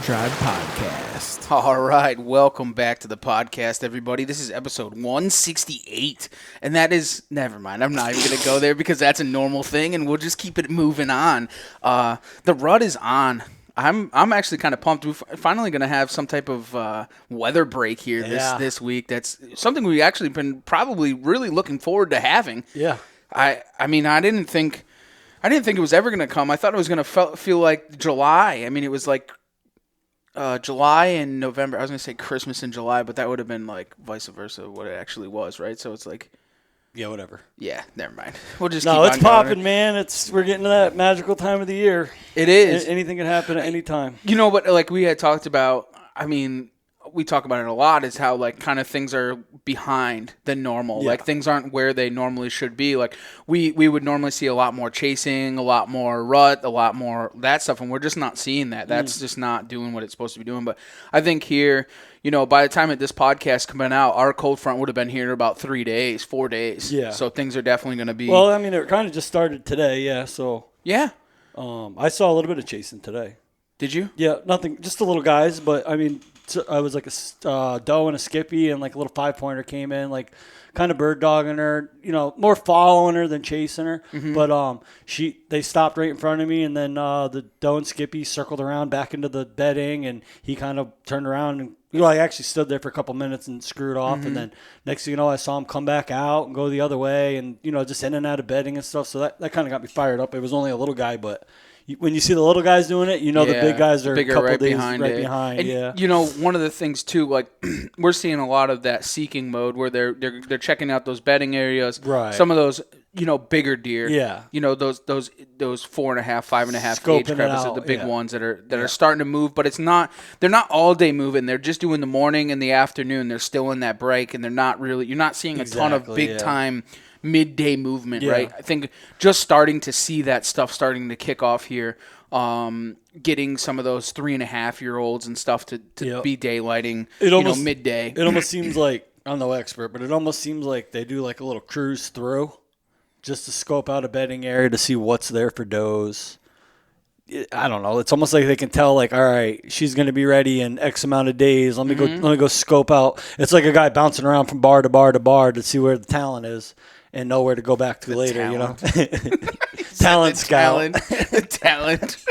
Tribe Podcast. All right, welcome back to the podcast, everybody. This is episode 168, and that is, never mind, I'm not even going to go there because that's a normal thing, and we'll just keep it moving on. The rut is on. I'm actually kind of pumped. We're finally going to have some type of weather break here this week. That's something we've actually been probably really looking forward to having. Yeah. I mean, I didn't think it was ever going to come. I thought it was going to feel like July. I mean, it was like July and November. I was going to say Christmas in July, but that would have been like vice versa what it actually was, right? So it's like, yeah, whatever. Yeah, never mind. We'll just no, it's popping, man. We're getting to that magical time of the year. It is. Anything can happen at any time. You know what? Like we had talked about. I mean, we talk about it a lot. Is how like kind of things are behind than normal. Yeah. Like things aren't where they normally should be. Like we would normally see a lot more chasing, a lot more rut, a lot more that stuff, and we're just not seeing that. That's just not doing what it's supposed to be doing. But I think here, you know, by the time that this podcast coming out, our cold front would have been here in about 4 days. Yeah. So things are definitely going to be. Well, I mean, it kind of just started today, yeah. So yeah. I saw a little bit of chasing today. Did you? Yeah, nothing, just the little guys. But I mean, I was like a doe and a skippy, and like a little 5-pointer came in, like kind of bird dogging her, you know, more following her than chasing her. Mm-hmm. But they stopped right in front of me, and then the doe and skippy circled around back into the bedding, and he kind of turned around and. You know, I actually stood there for a couple minutes and screwed off, Mm-hmm. and then next thing you know, I saw him come back out and go the other way, and you know, just in and out of bedding and stuff. So that kind of got me fired up. It was only a little guy, but when you see the little guys doing it, you know the big guys are a couple right days behind right behind. And, yeah, you know, one of the things too, like we're seeing a lot of that seeking mode where they're checking out those bedding areas, right? Some of those, you know, bigger deer, yeah. You know, those 4.5, 5.5 Scoping age crevices, out, the big yeah. ones that are starting to move, but they're not all day moving. They're just doing the morning and the afternoon. They're still in that break, and they're not really. You're not seeing a ton of big time midday movement, right? I think just starting to see that stuff starting to kick off here. Getting some of those 3.5-year-olds and stuff to be daylighting, midday. It almost seems like, I'm no expert, but it almost seems like they do like a little cruise through just to scope out a bedding area to see what's there for does. I don't know. It's almost like they can tell, like, all right, she's going to be ready in X amount of days. Let me go scope out. It's like a guy bouncing around from bar to bar to bar to see where the talent is and know where to go back to later, talent. you know? Talent scout. The talent.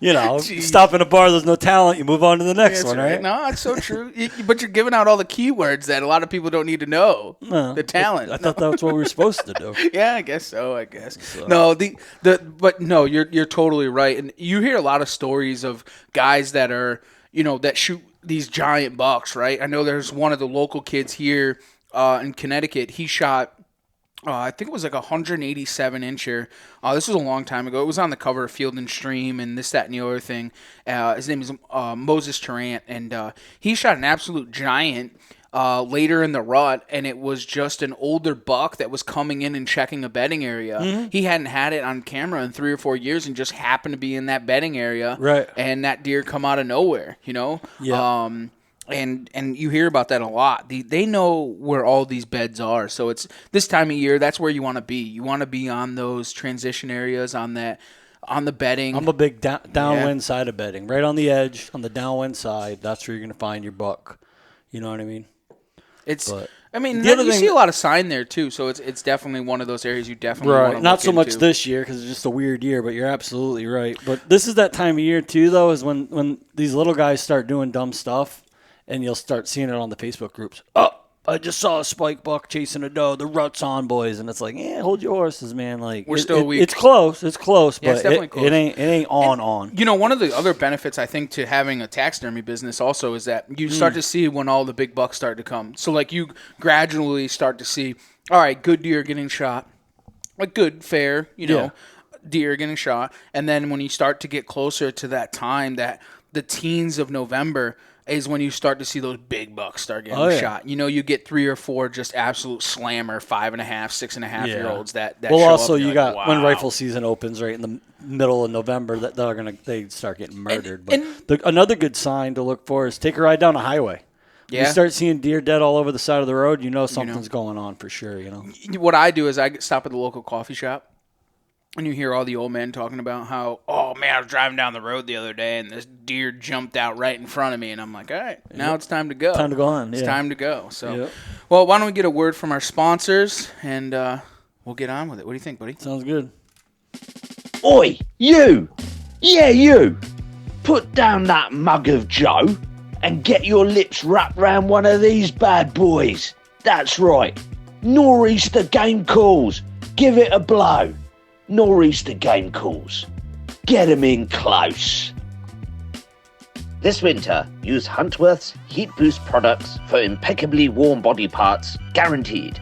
You know, Jeez. stop in a bar, there's no talent, you move on to the next one, right? No, it's so true. But you're giving out all the keywords that a lot of people don't need to know. The talent. I thought that's what we were supposed to do. Yeah, I guess so. No, but no, you're totally right. And you hear a lot of stories of guys that are, you know, that shoot these giant bucks, right? I know there's one of the local kids here in Connecticut. He shot. I think it was like 187 incher. This was a long time ago. It was on the cover of Field and Stream and this, that, and the other thing. His name is Moses Tarrant, and he shot an absolute giant later in the rut, and it was just an older buck that was coming in and checking a bedding area. Mm-hmm. He hadn't had it on camera in 3 or 4 years and just happened to be in that bedding area. Right. And that deer come out of nowhere, you know? Yeah. And you hear about that a lot. They know where all these beds are. So it's this time of year, that's where you want to be. You want to be on those transition areas, on the bedding. I'm a big downwind side of bedding. Right on the edge, on the downwind side, that's where you're going to find your buck. You know what I mean? You see a lot of sign there, too. So it's definitely one of those areas you definitely want to look Not so much into. this year because it's just a weird year, but you're absolutely right. But this is that time of year, too, though, is when these little guys start doing dumb stuff. And you'll start seeing it on the Facebook groups. Oh, I just saw a spike buck chasing a doe. The rut's on, boys. And it's like, hold your horses, man. Like we're still weak. It's close. It's close, yeah, but it's definitely close. It ain't on. You know, one of the other benefits I think to having a taxidermy business also is that you start to see when all the big bucks start to come. So like you gradually start to see, all right, good deer getting shot, like good, fair, deer getting shot, and then when you start to get closer to that time, that the teens of November is when you start to see those big bucks start getting shot. You know, you get 3 or 4 just absolute slammer 5.5, 6.5-year-olds that well, show also up you like, got wow. when rifle season opens right in the middle of November that they start getting murdered. But another good sign to look for is take a ride down a highway. Yeah. You start seeing deer dead all over the side of the road, you know something's going on for sure. You know. What I do is I stop at the local coffee shop. And you hear all the old men talking about how, oh, man, I was driving down the road the other day, and this deer jumped out right in front of me, and I'm like, all right, now it's time to go. Time to go on. It's yeah. time to go. So, Yep. well, why don't we get a word from our sponsors, and we'll get on with it. What do you think, buddy? Sounds good. Oi, you! Yeah, you! Put down that mug of Joe and get your lips wrapped round one of these bad boys. That's right. Nor'easter Game Calls. Give it a blow. Nor'easter Game Calls. Get 'em in close. This winter, use Huntworth's Heat Boost products for impeccably warm body parts, guaranteed.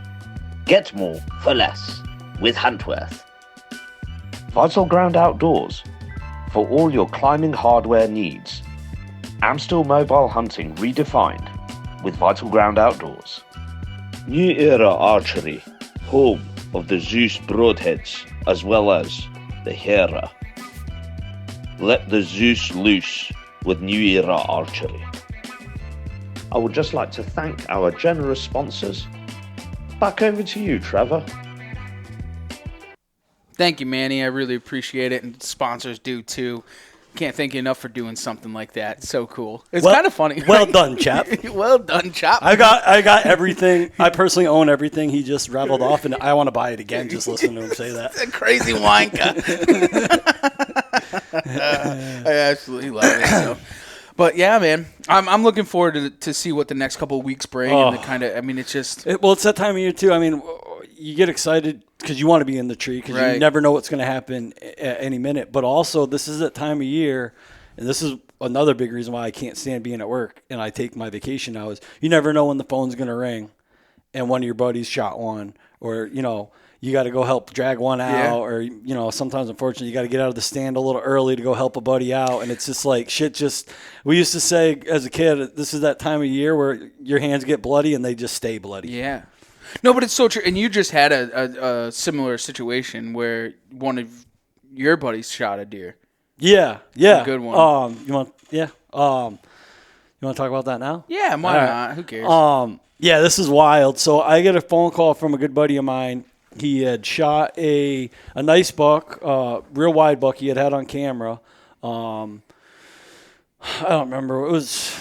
Get more for less with Huntworth. Vital Ground Outdoors. For all your climbing hardware needs. Amstel Mobile Hunting redefined with Vital Ground Outdoors. New Era Archery, home of the Zeus Broadheads as well as the Hera. Let the Zeus loose with New Era Archery. I would just like to thank our generous sponsors. Back over to you, Trevor. Thank you, Manny. I really appreciate it, and sponsors do too. Can't thank you enough for doing something like that. It's so cool. It's kind of funny. Well done, chap. Well done, chap. I got everything. I personally own everything he just rattled off, and I want to buy it again. Just listen to him say that. It's a crazy wanka. I absolutely love it. So. But yeah, man, I'm looking forward to see what the next couple of weeks bring, and the kind of. I mean, it's just. It's that time of year too. I mean, you get excited because you want to be in the tree because you never know what's going to happen at any minute. But also, this is that time of year, and this is another big reason why I can't stand being at work and I take my vacation now is you never know when the phone's going to ring and one of your buddies shot one or, you got to go help drag one out or, sometimes, unfortunately, you got to get out of the stand a little early to go help a buddy out. And it's just like we used to say as a kid, this is that time of year where your hands get bloody and they just stay bloody. Yeah. No, but it's so true. And you just had a similar situation where one of your buddies shot a deer. Yeah. A good one. You want to talk about that now? Yeah, why not? Who cares? Yeah, this is wild. So I get a phone call from a good buddy of mine. He had shot a nice buck, real wide buck he had on camera. I don't remember. It was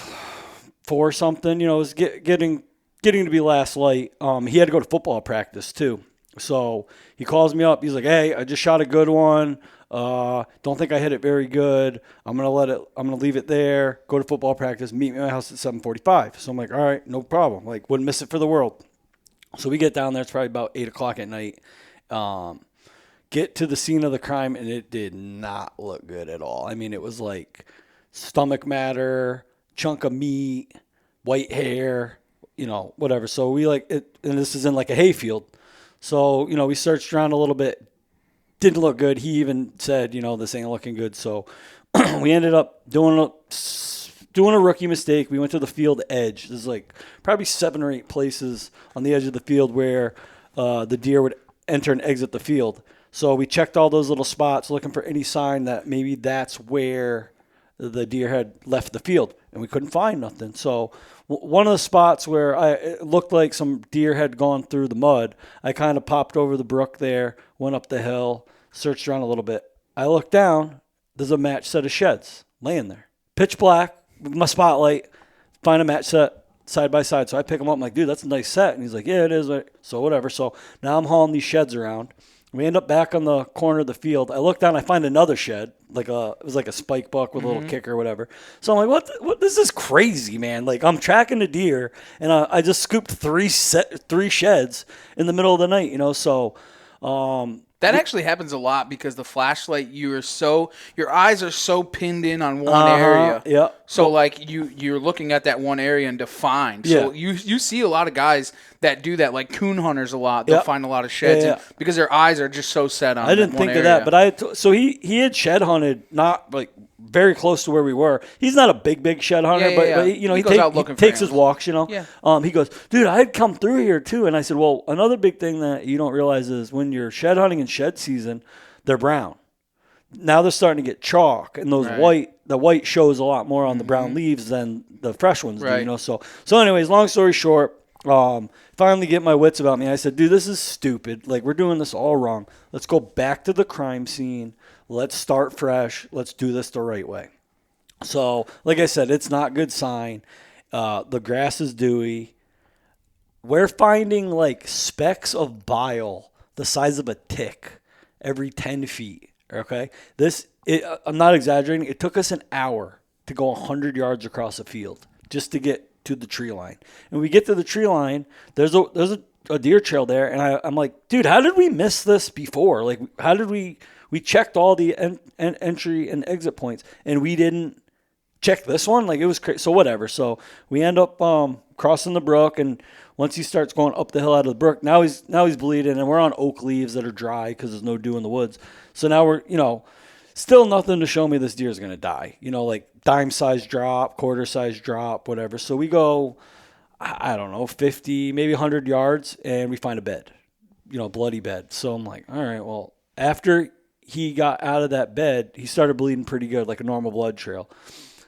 4 something. It was getting to be last light. He had to go to football practice too. So he calls me up. He's like, "Hey, I just shot a good one. Don't think I hit it very good. I'm gonna leave it there. Go to football practice. Meet me at my house at 7:45." So I'm like, "All right, no problem. Like, wouldn't miss it for the world." So we get down there. It's probably about 8:00 at night. Get to the scene of the crime, and it did not look good at all. I mean, it was like stomach matter, chunk of meat, white hair. Whatever. So we like it, and this is in like a hayfield. So, we searched around a little bit. Didn't look good. He even said, this ain't looking good. So we ended up doing a rookie mistake. We went to the field edge. There's like probably 7 or 8 places on the edge of the field where the deer would enter and exit the field. So we checked all those little spots looking for any sign that maybe that's where the deer had left the field, and we couldn't find nothing. So one of the spots where it looked like some deer had gone through the mud, I kind of popped over the brook there, went up the hill, searched around a little bit. I looked down. There's a match set of sheds laying there. Pitch black, with my spotlight, find a match set side by side. So I pick them up. I'm like, "Dude, that's a nice set." And he's like, "Yeah, it is." So whatever. So now I'm hauling these sheds around. We end up back on the corner of the field. I look down, I find another shed, it was like a spike buck with a little kicker or whatever. So I'm like, what? This is crazy, man. Like, I'm tracking a deer, and I just scooped 3 sheds in the middle of the night, So that actually happens a lot because the flashlight, your eyes are so pinned in on one area. Yeah. So like you're looking at that one area and defined. So you see a lot of guys that do that, like coon hunters a lot. They'll find a lot of sheds because their eyes are just so set on. I didn't think of that, but so he had shed hunted not like very close to where we were. He's not a big shed hunter, but he goes out looking for takes his animals. walks. Yeah. He goes, "Dude, I had come through here too," and I said, "Well, another big thing that you don't realize is when you're shed hunting in shed season, they're brown. Now they're starting to get chalk, and those the white shows a lot more on the brown leaves than the fresh ones do. So anyways, long story short, finally get my wits about me. I said, "Dude, this is stupid. Like, we're doing this all wrong. Let's go back to the crime scene. Let's start fresh. Let's do this the right way. So, like I said, it's not good sign. The grass is dewy. We're finding like specks of bile the size of a tick every 10 feet. Okay? I'm not exaggerating. It took us an hour to go 100 yards across a field just to get to the tree line. And we get to the tree line, there's a deer trail there, and I'm like, dude, how did we miss this before? Like, how did we checked all the entry and exit points, and we didn't check this one? Like, it was crazy. So whatever. So we end up crossing the brook, and once he starts going up the hill out of the brook, now he's bleeding, and we're on oak leaves that are dry because there's no dew in the woods. So now we're, still nothing to show me this deer is going to die. Like dime size drop, quarter size drop, whatever. So we go, I don't know, 50, maybe 100 yards, and we find a bed, bloody bed. So I'm like, all right, well, after he got out of that bed, he started bleeding pretty good, like a normal blood trail.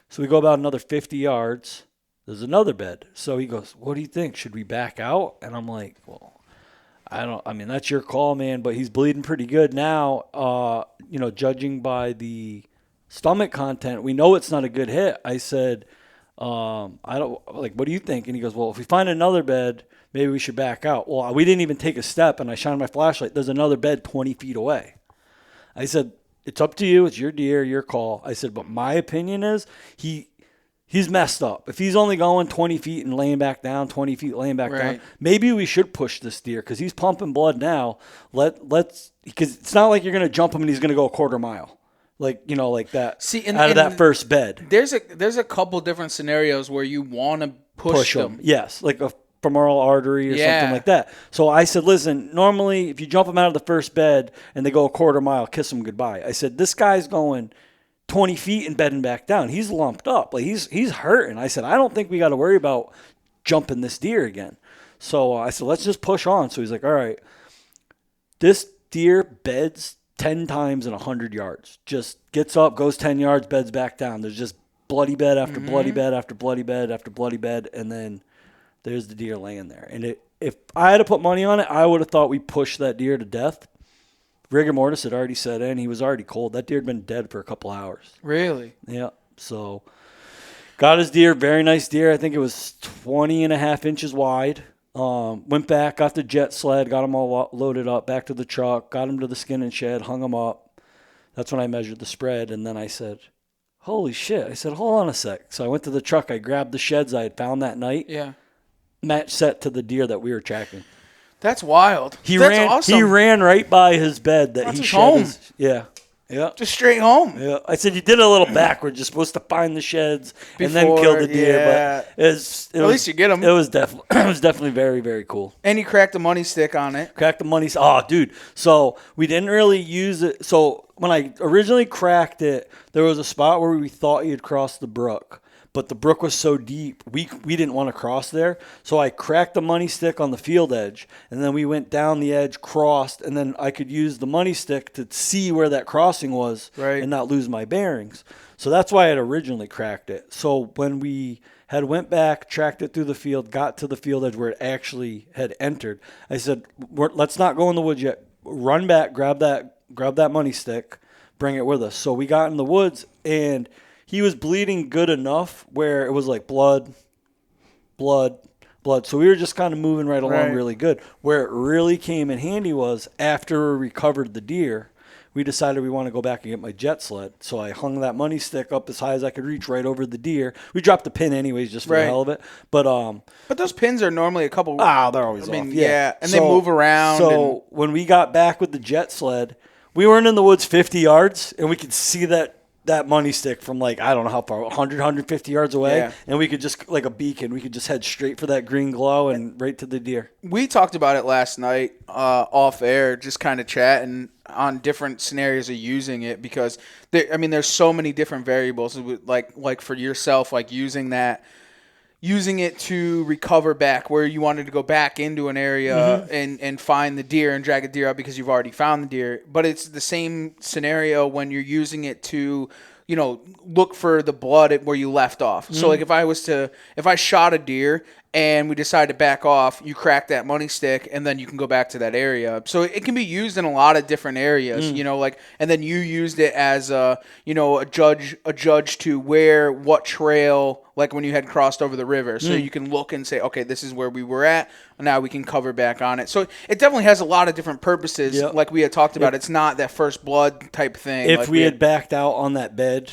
So we go about another 50 yards. There's another bed. So he goes, what do you think? Should we back out? And I'm like, well, that's your call, man, but he's bleeding pretty good now. Judging by the stomach content, we know it's not a good hit. I said, what do you think? And he goes, well, if we find another bed, maybe we should back out. Well, we didn't even take a step, and I shined my flashlight. There's another bed 20 feet away. I said, it's up to you. It's your deer, your call. I said, but my opinion is he's messed up. If he's only going 20 feet and laying back down, 20 feet laying back down, maybe we should push this deer because he's pumping blood now. Because it's not like you're going to jump him and he's going to go a quarter mile. Like that. See, out of that first bed. There's a couple different scenarios where you want to push them. Yes, like a femoral artery or something like that. So I said, listen, normally if you jump them out of the first bed and they go a quarter mile, kiss them goodbye. I said, this guy's going 20 feet and bedding back down. He's lumped up. Like he's hurting. I said, I don't think we got to worry about jumping this deer again. So I said, let's just push on. So he's like, all right, this deer beds 10 times in 100 yards. Just gets up, goes 10 yards, beds back down. There's just bloody bed after bloody bed after bloody bed after bloody bed, and then there's the deer laying there. And if I had to put money on it, I would have thought we pushed that deer to death. Rigor mortis had already set in. He was already cold. That deer had been dead for a couple hours. Really? Yeah. So got his deer. Very nice deer. I think it was 20 and a half inches wide. Went back, got the jet sled, got him all loaded up, back to the truck, got him to the skin and shed, hung him up. That's when I measured the spread. And then I said, holy shit. I said, hold on a sec. So I went to the truck. I grabbed the sheds I had found that night. Yeah. Match set to the deer that we were tracking. That's wild. That's awesome. He ran right by his bed that That's he his shed. home. Yeah. Just straight home. Yeah. I said you did it a little backwards. You're supposed to find the sheds and then kill the deer. But at least you get them. It was definitely very, very cool. And you cracked the money stick on it. Cracked the money. Oh, dude. So we didn't really use it. So when I originally cracked it, there was a spot where we thought you'd cross the brook. But the brook was so deep, we didn't want to cross there. So I cracked the money stick on the field edge, and then we went down the edge, crossed, and then I could use the money stick to see where that crossing was and not lose my bearings. So that's why I had originally cracked it. So when we had went back, tracked it through the field, got to the field edge where it actually had entered, I said, let's not go in the woods yet. Run back, grab that money stick, bring it with us. So we got in the woods, and he was bleeding good enough where it was like blood. So we were just kind of moving right along really good. Where it really came in handy was after we recovered the deer, we decided we want to go back and get my jet sled. So I hung that money stick up as high as I could reach right over the deer. We dropped the pin anyways just for the hell of it. But those pins are normally a couple. They're always off. Yeah. And they move around. So when we got back with the jet sled, we weren't in the woods 50 yards, and we could see that money stick from I don't know how far, 100, 150 yards away. Yeah. And we could just, like a beacon, we could just head straight for that green glow and right to the deer. We talked about it last night off air, just kind of chatting on different scenarios of using it because, there's so many different variables. Like for yourself, using it to recover back where you wanted to go back into an area and find the deer and drag a deer out because you've already found the deer. But it's the same scenario when you're using it to, look for the blood where you left off. So if I shot a deer and we decide to back off, you crack that money stick, and then you can go back to that area. So it can be used in a lot of different areas, and then you used it as a judge to what trail, like when you had crossed over the river. So you can look and say, okay, this is where we were at. Now we can cover back on it. So it definitely has a lot of different purposes, like we had talked about. It's not that first blood type thing. If we had backed out on that bed,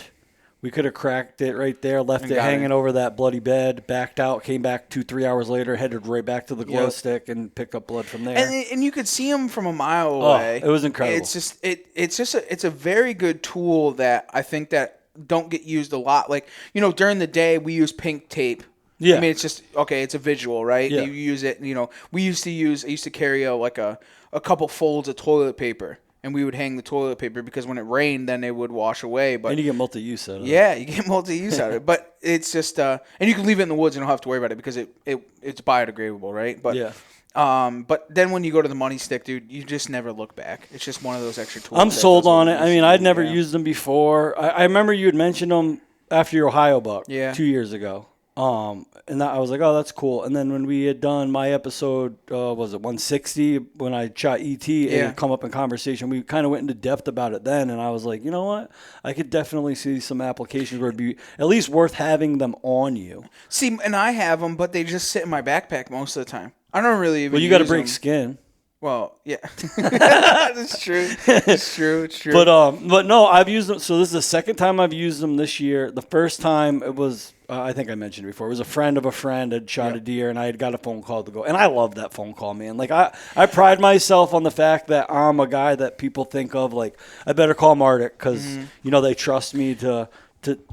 we could have cracked it right there, left it hanging over that bloody bed, backed out, came back 2-3 hours later, headed right back to the glow stick, and picked up blood from there. And you could see them from a mile away. It was incredible. It's a very good tool that I think that don't get used a lot. Like, during the day we use pink tape. Yeah. I mean, it's just, okay, it's a visual, right? Yeah. You use it, I used to carry a couple folds of toilet paper, and we would hang the toilet paper because when it rained, then it would wash away. But and you get multi-use out of it. Yeah, you get multi-use out of it. But it's just, and you can leave it in the woods and don't have to worry about it because it's biodegradable, right? But yeah. But then when you go to the money stick, dude, you just never look back. It's just one of those extra tools. I'm sold on it. I mean, I'd never used them before. I remember you had mentioned them after your Ohio buck 2 years ago. And I was like, oh, that's cool. And then when we had done my episode, was it 160, when I shot ET and it come up in conversation, we kind of went into depth about it then. And I was like, you know what? I could definitely see some applications where it'd be at least worth having them on you. See, and I have them, but they just sit in my backpack most of the time. I don't really even. Well, you got to break skin. Well, yeah, that's true. It's true. But no, I've used them. So this is the second time I've used them this year. The first time it was, I think I mentioned it before. It was a friend of a friend had shot a deer, and I had got a phone call to go. And I love that phone call, man. Like I pride myself on the fact that I'm a guy that people think of like I better call Martic because they trust me to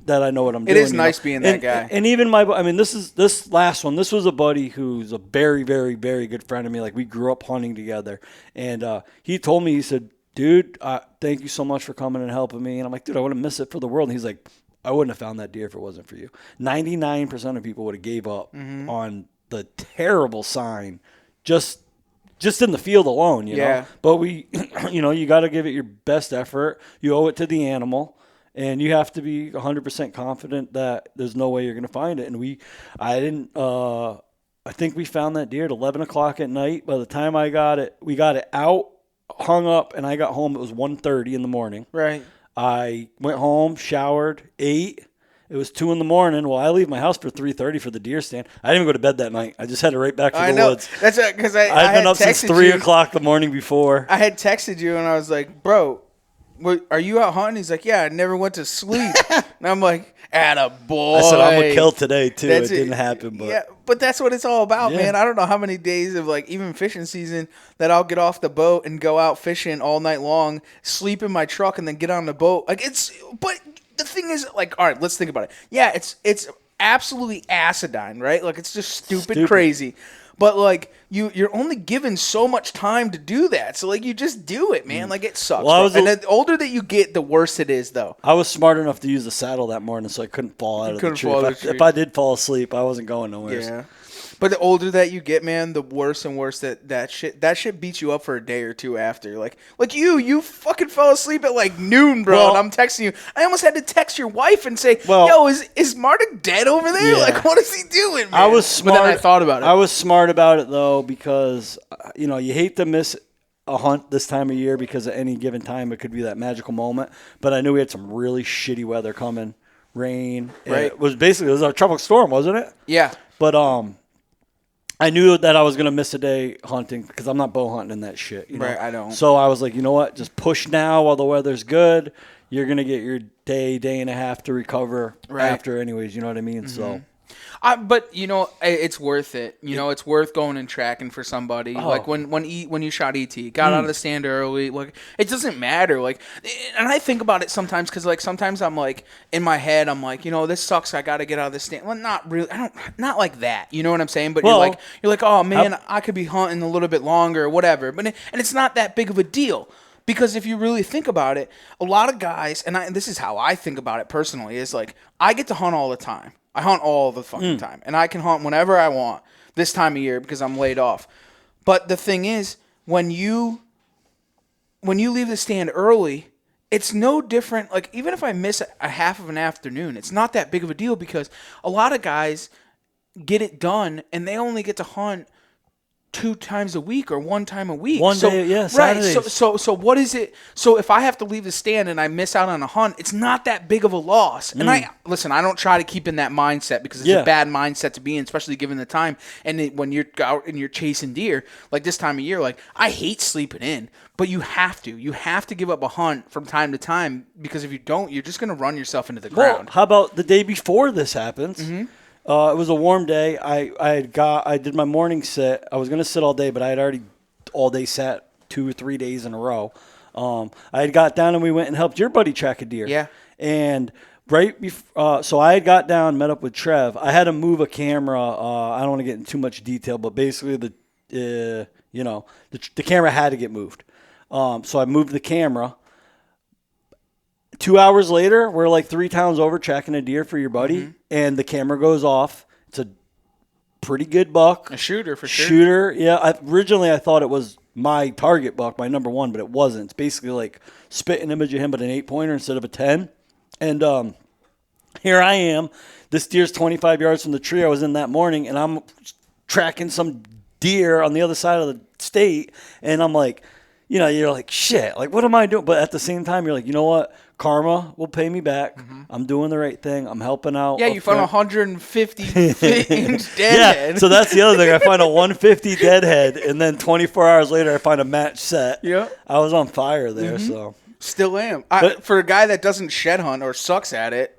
that I know what I'm doing. It is nice being that guy. And even this last one, this was a buddy who's a very, very, very good friend of me. Like we grew up hunting together. And he told me, he said, dude, thank you so much for coming and helping me. And I'm like, dude, I wouldn't miss it for the world. And he's like, I wouldn't have found that deer if it wasn't for you. 99% of people would have gave up on the terrible sign just in the field alone, you know. But we, you got to give it your best effort. You owe it to the animal. And you have to be 100% confident that there's no way you're going to find it. And I think we found that deer at 11 o'clock at night. By the time we got it out, hung up, and I got home, it was 1:30 in the morning. Right. I went home, showered, ate. It was 2 in the morning. Well, I leave my house for 3:30 for the deer stand. I didn't even go to bed that night. I just headed right back to the woods. That's because I've been up since 3 o'clock the morning before. I had texted you, and I was like, bro, are you out hunting? He's like, yeah, I never went to sleep. And I'm like, attaboy. I said, I'm going to kill today, too. It didn't happen. But. Yeah, but that's what it's all about, man. I don't know how many days of, like, even fishing season that I'll get off the boat and go out fishing all night long, sleep in my truck, and then get on the boat. But the thing is, like, all right, let's think about it. Yeah, it's absolutely acidine, right? Like, it's just stupid. Crazy. But, like, you're only given so much time to do that. So, like, you just do it, man. Like, it sucks. Well, and the older that you get, the worse it is, though. I was smart enough to use the saddle that morning so I couldn't fall out of the tree. If I did fall asleep, I wasn't going nowhere. Yeah. But the older that you get, man, the worse and worse that shit beats you up for a day or two after. Like you fucking fell asleep at like noon, bro. Well, and I'm texting you. I almost had to text your wife and say, "Yo, is Martic dead over there? Yeah. Like, what is he doing?" Man? I was smart. But then I thought about it. I was smart about it though because you hate to miss a hunt this time of year because at any given time it could be that magical moment. But I knew we had some really shitty weather coming, rain. Right. It was a tropical storm, wasn't it? Yeah. But I knew that I was going to miss a day hunting because I'm not bow hunting in that shit. You know? Right, I don't. So I was like, you know what? Just push now while the weather's good. You're going to get your day and a half to recover after anyways. You know what I mean? Mm-hmm. So. But it's worth it. It's worth going and tracking for somebody. Oh. Like when you shot ET, got out of the stand early. Like it doesn't matter. Like, and I think about it sometimes because like sometimes I'm like in my head I'm like this sucks. I got to get out of the stand. Well, not really. Not like that. You know what I'm saying? But you're like oh man, I could be hunting a little bit longer or whatever. But and it's not that big of a deal. Because if you really think about it, a lot of guys, and this is how I think about it personally, is like I get to hunt all the time. I hunt all the fucking time. And I can hunt whenever I want this time of year because I'm laid off. But the thing is, when you leave the stand early, it's no different. Like, even if I miss a half of an afternoon, it's not that big of a deal because a lot of guys, get it done, and they only get to hunt 2 times a week or 1 time a week. One day, yeah, right. Saturdays. So what is it? So if I have to leave the stand and I miss out on a hunt, it's not that big of a loss. And I don't try to keep in that mindset because it's a bad mindset to be in, especially given the time. And when you're out and you're chasing deer, like this time of year, like I hate sleeping in, but you have to give up a hunt from time to time because if you don't, you're just going to run yourself into the ground. How about the day before this happens? It was a warm day. I did my morning sit. I was going to sit all day, but I had already all day sat 2 or 3 days in a row. I had got down and we went and helped your buddy track a deer. Yeah. And right before, so I had got down, met up with Trev. I had to move a camera. I don't want to get into too much detail, but basically the camera had to get moved. So I moved the camera. 2 hours later, we're like 3 towns over tracking a deer for your buddy, and the camera goes off. It's a pretty good buck. A shooter for sure. Shooter, yeah. Originally, I thought it was my target buck, my number 1, but it wasn't. It's basically like spit an image of him, but an 8-pointer instead of a 10. And here I am. This deer's 25 yards from the tree I was in that morning, and I'm tracking some deer on the other side of the state, and I'm like, you're like, shit, like, what am I doing? But at the same time, you're like, you know what? Karma will pay me back. I'm doing the right thing. I'm helping out. Yeah, you found a 150-inch deadhead. Yeah, so that's the other thing. I find a 150 deadhead, and then 24 hours later, I find a match set. Yeah. I was on fire there, so. Still am. For a guy that doesn't shed hunt or sucks at it,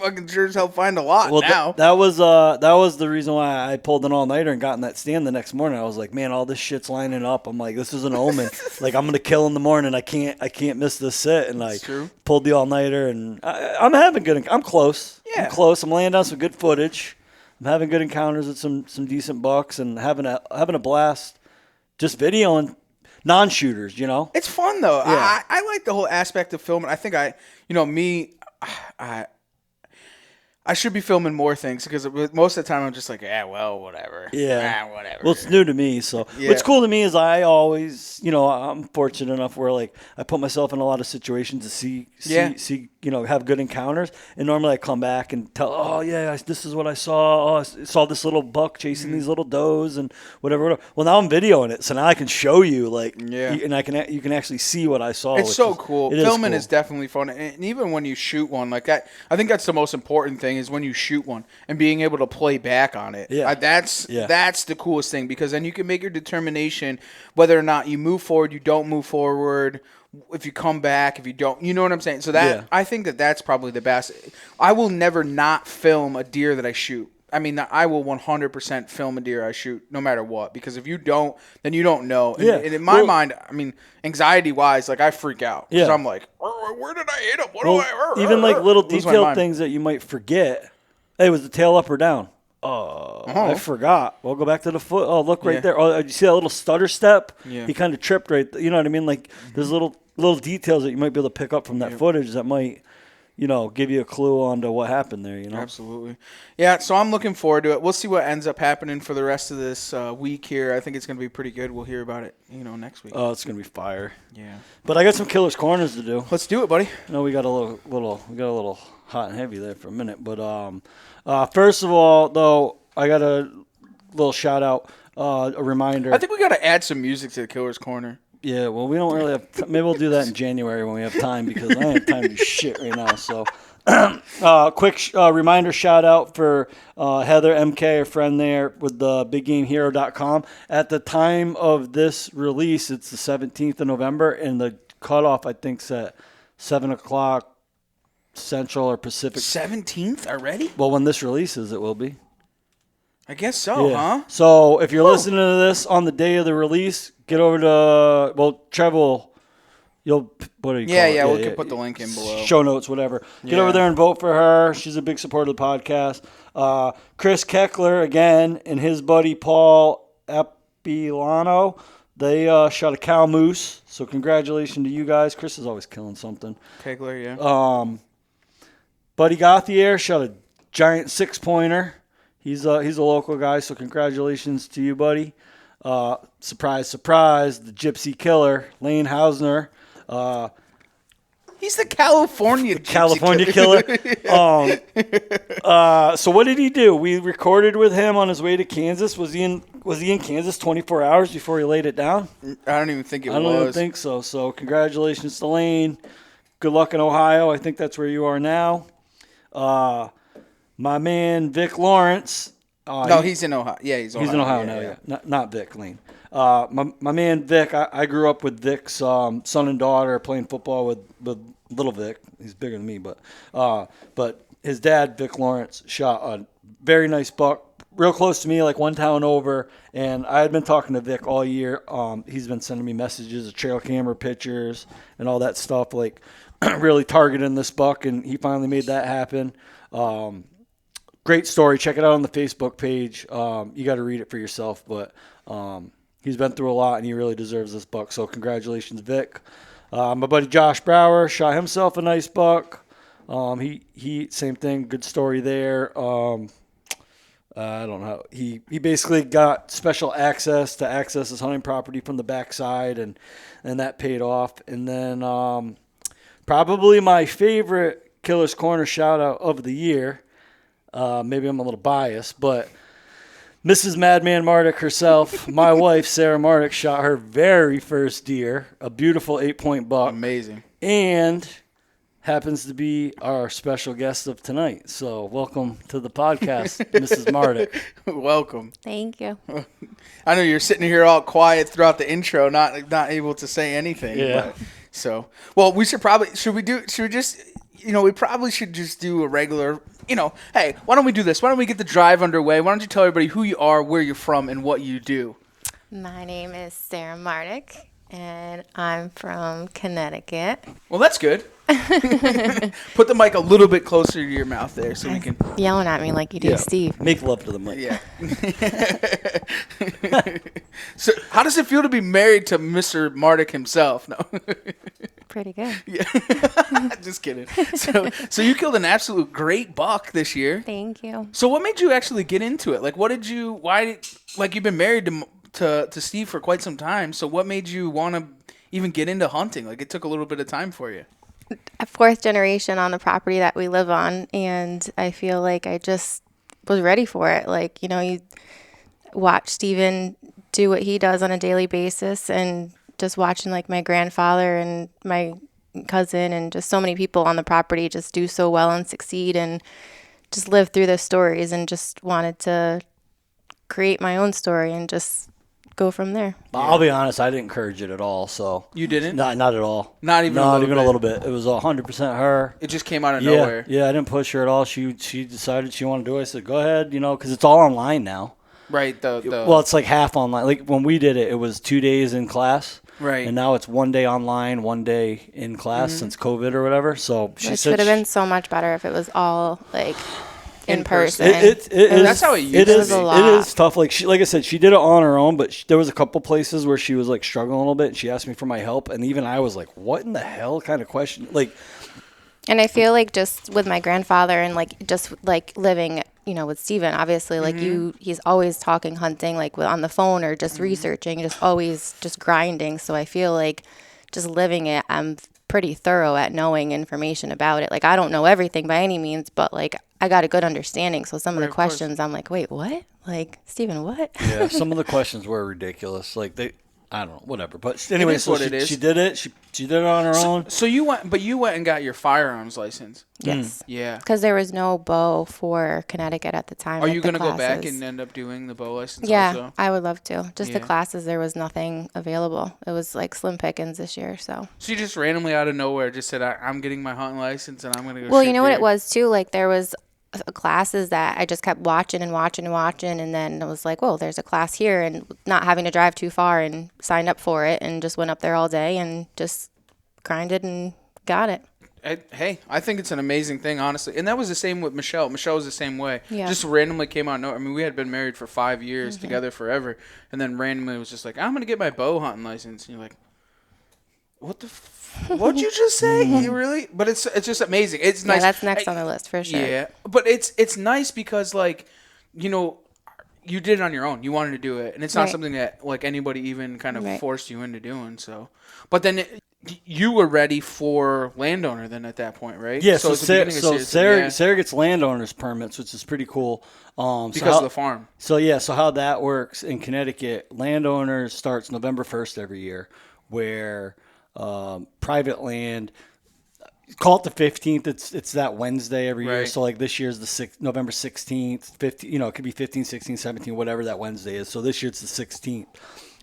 fucking sure as hell find a lot now. That was the reason why I pulled an all-nighter and got in that stand the next morning. I was like, man, all this shit's lining up. I'm like, this is an omen. Like, I'm gonna kill in the morning. I can't miss this sit. And I pulled the all-nighter, and I'm having good. I'm close. Yeah. I'm close. I'm laying down some good footage. I'm having good encounters with some decent bucks and having a blast. Just videoing non-shooters. It's fun though. Yeah. I like the whole aspect of filming. I think I should be filming more things because most of the time I'm just like, whatever. Yeah. Whatever. Well, it's new to me, so what's cool to me is I always, I'm fortunate enough where like I put myself in a lot of situations to see, have good encounters, and normally I come back and tell, this is what I saw. I saw this little buck chasing these little does and whatever. Well, now I'm videoing it, so now I can show you and you can actually see what I saw. It's so cool. Filming cool. is definitely fun, and even when you shoot one like that, I think that's the most important thing is when you shoot one and being able to play back on it. Yeah. That's the coolest thing because then you can make your determination whether or not you move forward, you don't move forward, if you come back, if you don't, you know what I'm saying? So I think that's probably the best. I will never not film a deer that I shoot. I mean, I will 100% film a deer I shoot no matter what because if you don't, then you don't know. And, and in my mind, I mean, anxiety-wise, like I freak out because I'm like, where did I hit him? Even like little detailed things that you might forget. Hey, was the tail up or down? I forgot. Well, go back to the foot. Oh, look right there. Oh, you see that little stutter step? Yeah. He kind of tripped right there. You know what I mean? Like there's little details that you might be able to pick up from that footage that might, give you a clue onto what happened there, Absolutely. Yeah, so I'm looking forward to it. We'll see what ends up happening for the rest of this week here. I think it's going to be pretty good. We'll hear about it, next week. Oh, it's going to be fire. Yeah. But I got some killer's corners to do. Let's do it, buddy. We got a little hot and heavy there for a minute. But first of all, though, I got a little shout out, a reminder. I think we got to add some music to the killer's corner. Yeah, well, we don't really have maybe we'll do that in January when we have time because I don't have time to do shit right now. So, quick reminder, shout out for Heather MK, a friend there with the BigGameHero.com. At the time of this release, it's the 17th of November, and the cutoff, I think, is at 7 o'clock Central or Pacific. 17th already? Well, when this releases, it will be. I guess so, huh? So if you're listening to this on the day of the release, get over to, Trev will, what do you call it? Yeah, we can put the link in below. Show notes, whatever. Get over there and vote for her. She's a big supporter of the podcast. Chris Keckler, again, and his buddy Paul Apilano, they shot a cow moose. So congratulations to you guys. Chris is always killing something. Keckler, yeah. Buddy Gauthier shot a giant 6-pointer. He's a local guy, so congratulations to you, buddy. Surprise, surprise, the Gypsy Killer, Lane Hausner, He's the California gypsy California killer. So what did he do? We recorded with him on his way to Kansas. Was he in Kansas 24 hours before he laid it down? I don't even think it was. I don't even think so. So congratulations to Lane. Good luck in Ohio. I think that's where you are now. My man Vic Lawrence. No, he's in Ohio. Yeah, he's in Ohio now. Yeah. Not Vic Lane. My man Vic. I grew up with Vic's son and daughter playing football with little Vic. He's bigger than me, but his dad Vic Lawrence shot a very nice buck, real close to me, like one town over. And I had been talking to Vic all year. He's been sending me messages of trail camera pictures and all that stuff, like really targeting this buck, and he finally made that happen. Great story. Check it out on the Facebook page. You got to read it for yourself, but he's been through a lot, and he really deserves this buck. So congratulations, Vic. My buddy Josh Brower shot himself a nice buck. He same thing. Good story there. I don't know. He basically got special access to access his hunting property from the backside, and that paid off. And then probably my favorite Killer's Corner shout out of the year. Maybe I'm a little biased, but Mrs. Madman Martic herself, my wife Sarah Martic, shot her very first deer, a beautiful 8-point buck. Amazing. And happens to be our special guest of tonight. So welcome to the podcast, Mrs. Martic. Welcome. Thank you. I know you're sitting here all quiet throughout the intro, not able to say anything. Yeah. Well, we should we just do a regular, hey, why don't we do this? Why don't we get the drive underway? Why don't you tell everybody who you are, where you're from, and what you do? My name is Sarah Martic, and I'm from Connecticut. Well, that's good. Put the mic a little bit closer to your mouth there so we can. Yelling at me like you do, Steve. Make love to the mic. Yeah. So, how does it feel to be married to Mr. Martic himself? No. Pretty good. Yeah. Just kidding. So you killed an absolute great buck this year. Thank you. So what made you actually get into it? Like, you've been married to Steve for quite some time. So what made you want to even get into hunting? Like, it took a little bit of time for you. A fourth generation on the property that we live on, and I feel like I just was ready for it. Like, you watch Steven do what he does on a daily basis, and just watching like my grandfather and my cousin and just so many people on the property just do so well and succeed, and just live through those stories, and just wanted to create my own story and just go from there. I'll be honest, I didn't encourage it at all. So You didn't? Not at all. Not even a little bit? It was 100% her. It just came out of nowhere. Yeah, I didn't push her at all. She decided she wanted to do it. I said, go ahead, because it's all online now. Right. Well, it's like half online. Like when we did it, it was 2 days in class. Right. And now it's 1 day online, 1 day in class since COVID or whatever. So she It said would have been so much better if it was all like in person. That's how it used to be. It is tough. Like I said, she did it on her own, but there was a couple places where she was like struggling a little bit, and she asked me for my help, and even I was like, "What in the hell?" kind of question. Like, and I feel like just with my grandfather and like just like living, with Steven, obviously, like he's always talking hunting, like on the phone or just researching, just always just grinding. So I feel like just living it, I'm pretty thorough at knowing information about it. Like, I don't know everything by any means, but like I got a good understanding. So some of the questions I'm like, wait, what? Like, Steven, what? Yeah, some of the questions were ridiculous. Like I don't know, whatever. But anyway, so she did it. She did it on her own. So you went and got your firearms license. Yes. Yeah. Because there was no bow for Connecticut at the time. Are you going to go back and end up doing the bow license yeah, also? I would love to. Just the classes, there was nothing available. It was like slim pickings this year. So you just randomly out of nowhere just said, I'm getting my hunting license and I'm going to go Well, shoot you know what deer. it was too? Like there was classes that I just kept watching, and then I was like, whoa, there's a class here, and not having to drive too far, and signed up for it and just went up there all day and just grinded and got it. Hey, I think it's an amazing thing, honestly. And that was the same with Michelle. Michelle was the same way. Yeah. Just randomly came out. I mean, we had been married for 5 years, together forever. And then randomly was just like, I'm going to get my bow hunting license. And you're like, what'd you just say? You really? But it's just amazing. It's nice. Yeah, that's next on the list for sure. Yeah. But it's nice because, like, you you did it on your own. You wanted to do it, and it's not Right. something that like anybody even kind of Right. forced you into doing. So, but then you were ready for landowner then at that point, right? Yeah, so, at the beginning of season, Sarah gets landowner's permits, which is pretty cool. because of the farm. So how that works in Connecticut, landowners starts November 1st every year, where private land, call it the 15th. It's that Wednesday every year. Right. So like this year's the November 16th, 15. It could be 15, 16, 17, whatever that Wednesday is. So this year it's the 16th.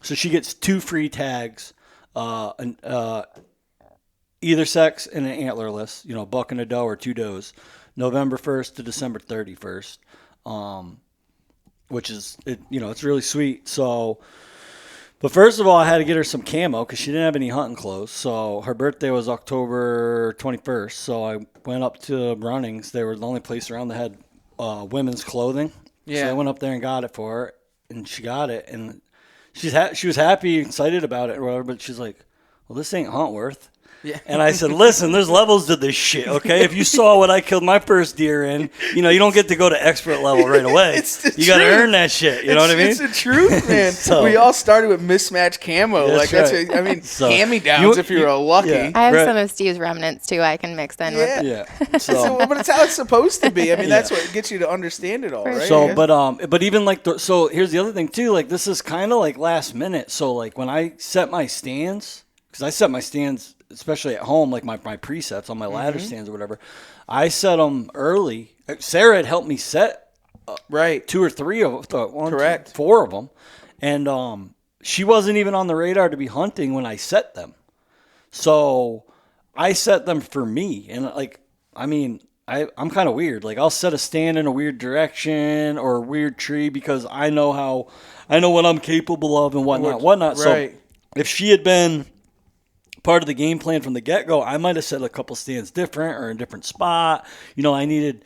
So she gets 2 free tags, either sex and an antlerless. Buck and a doe or 2 does, November 1st to December 31st. Which is it's really sweet. So. But first of all, I had to get her some camo because she didn't have any hunting clothes. So her birthday was October 21st. So I went up to Runnings. They were the only place around that had women's clothing. Yeah. So I went up there and got it for her, and she got it. And she was happy, excited about it or whatever, but she's like, well, this ain't Huntworth. Yeah. And I said, listen, there's levels to this shit, okay? If you saw what I killed my first deer in, you don't get to go to expert level right away. You got to earn that shit. You know what I mean? It's the truth, man. So- we all started with mismatched camo. That's right. I mean, So- hand-me-downs if you're lucky. Yeah. I have Right. some of Steve's remnants too. I can mix in with it. Yeah. So, but it's how it's supposed to be. I mean, that's what gets you to understand it all, right? So, Yeah. but even like, so here's the other thing too. Like, this is kind of like last minute. So, like, when I set my stands, because I set my stands, especially at home, like my presets on my ladder stands or whatever, I set them early. Sarah had helped me set right. 2 or 3 of them, Correct. 4 of them, and she wasn't even on the radar to be hunting when I set them. So I set them for me, and like, I mean, I'm kind of weird. Like, I'll set a stand in a weird direction or a weird tree because I know what I'm capable of and whatnot. Right. So if she had been part of the game plan from the get-go, I might have set a couple stands different or in a different spot. I needed,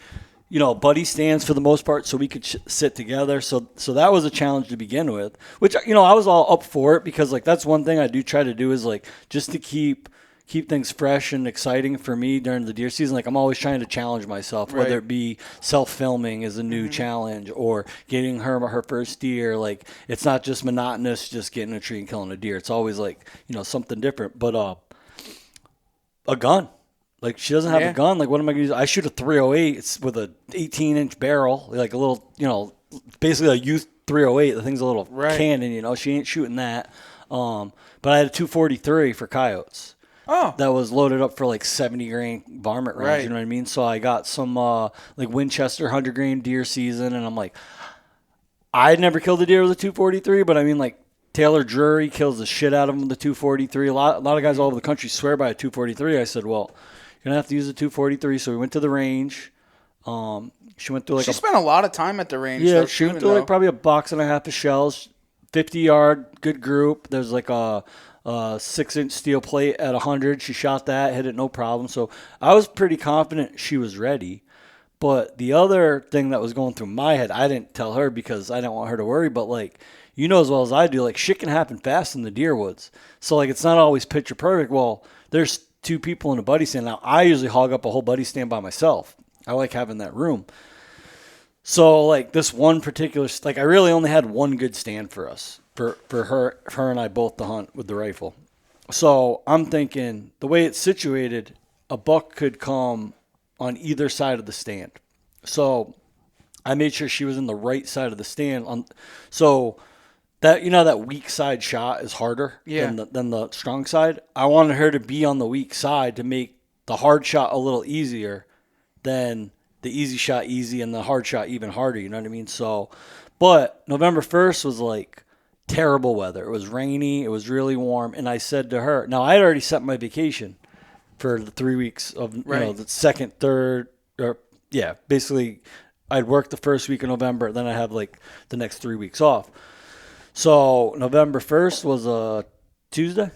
buddy stands for the most part so we could sit together. So that was a challenge to begin with, which, I was all up for it because, like, that's one thing I do try to do is, like, just to keep things fresh and exciting for me during the deer season. Like, I'm always trying to challenge myself, whether it be self-filming is a new challenge or getting her first deer. Like, it's not just monotonous, just getting a tree and killing a deer. It's always like, something different. But a gun, like, she doesn't have a gun. Like, what am I going to use? I shoot a 308. It's with a 18-inch barrel, like a little, basically a youth 308. The thing's a little cannon, she ain't shooting that. But I had a 243 for coyotes. Oh. That was loaded up for like 70 grain varmint rounds, Right. you know what I mean? So I got some like Winchester 100 grain deer season, and I'm like, I'd never killed a deer with a 243, but I mean, like, Taylor Drury kills the shit out of him with the 243. A lot of guys all over the country swear by a 243. I said, well, you're gonna have to use a 243. So we went to the range. She went through like she spent a lot of time at the range. yeah, though, she went shooting, through though. like probably a box and a half of shells, 50-yard, good group. There's like a 6-inch steel plate at 100. She shot that, hit it no problem. So I was pretty confident she was ready. But the other thing that was going through my head, I didn't tell her because I didn't want her to worry, but like, as well as I do, like, shit can happen fast in the deer woods. So like, it's not always picture perfect. Well, there's 2 people in a buddy stand. Now, I usually hog up a whole buddy stand by myself. I like having that room. So like, this one particular, like, I really only had one good stand for us, for her and I both to hunt with the rifle. So I'm thinking the way it's situated, a buck could come on either side of the stand. So I made sure she was in the right side of the stand. So that, that weak side shot is harder than the strong side. I wanted her to be on the weak side to make the hard shot a little easier than the easy shot easy and the hard shot even harder. You know what I mean? So, but November 1st was like terrible weather. It was rainy. It was really warm. And I said to her, now I had already set my vacation for the 3 weeks of, the second, third, basically I'd work the first week of November. Then I have like the next 3 weeks off. So November 1st was a Tuesday.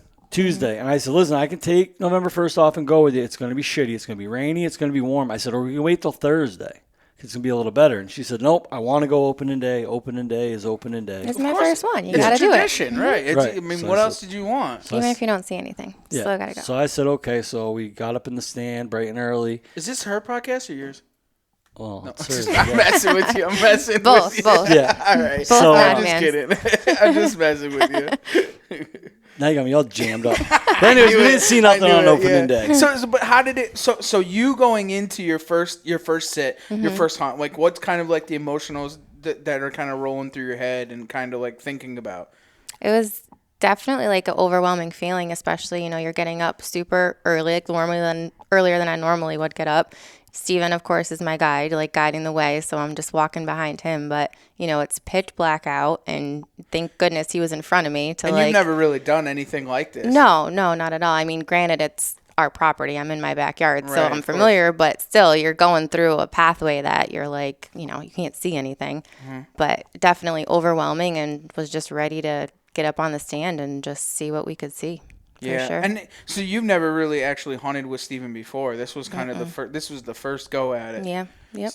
And I said, listen, I can take November 1st off and go with you. It's going to be shitty. It's going to be rainy. It's going to be warm. I said, or we can wait till Thursday. It's going to be a little better. And she said, nope, I want to go opening day. Opening day is opening day. It's my first one. You It's got a to do it. tradition, right? It's, Right. I mean, So what I else said- did you want? Even if you don't see anything, still got to go. So I said, okay. So we got up in the stand bright and early. Is this her podcast or yours? Well, it Just- serves, I'm yeah. messing with you. I'm messing Both, with you. both. Yeah. All right. Both So, I'm just madmans. kidding. I'm just messing with you. Now you got me all jammed up. But anyways, we didn't see nothing on opening day. But how did it? So you going into your first sit, your first hunt, like what's kind of like the emotionals that are kind of rolling through your head and kind of like thinking about? It was definitely like an overwhelming feeling, especially, you're getting up super early, like earlier than I normally would get up. Steven, of course, is my guide, like guiding the way, so I'm just walking behind him. But, it's pitch black out, and thank goodness he was in front of me. And you've never really done anything like this. No, not at all. I mean, granted, it's our property. I'm in my backyard, so Right, I'm of familiar, but still, you're going through a pathway that you're like, you can't see anything. But definitely overwhelming, and was just ready to get up on the stand and just see what we could see. Yeah, For sure. and so you've never really actually hunted with Steven before. This was kind of the first. This was the first go at it. Yeah. Yep.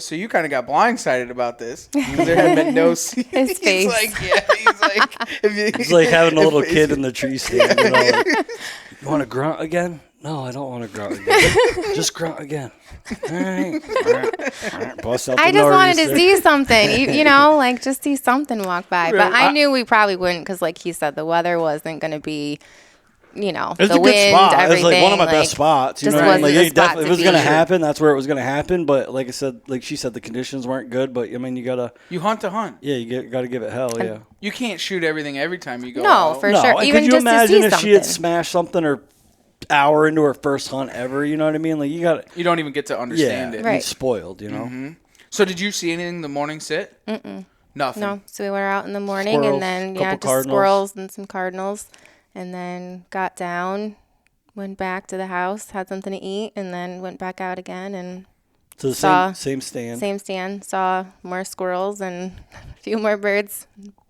So you kind of got blindsided about this. There had been no. His He's face. like, yeah. He's like, It's like having a little kid in the tree stand. Like, you want to grunt again? No, I don't want to grunt again. Just grunt again. All right. Bust out the I just wanted nariz to there. see something, like just see something walk by. But I knew we probably wouldn't because, like he said, the weather wasn't going to be, It was the a good wind, spot. everything. It was like one of my best spots. You just know what I mean? wasn't Like, the spot if to it was be. going to happen, that's where it was going to happen. But like I said, like she said, the conditions weren't good. But I mean, you gotta, you hunt to hunt. yeah, you got to give it hell, yeah. You can't shoot everything every time you go. No, out. for No, sure. and Even could you just to imagine see if she had something. smashed something or hour into her first hunt ever? You know what I mean? Like you got, You don't even get to understand yeah, it. Right. it's spoiled. You know. So did you see anything the morning sit? Nothing. No, so we were out in the morning Squirrels, and then couple just cardinals. squirrels and some cardinals, and then got down, went back to the house, had something to eat, and then went back out again and So the Saw- same stand. same stand, saw more squirrels and a few more birds.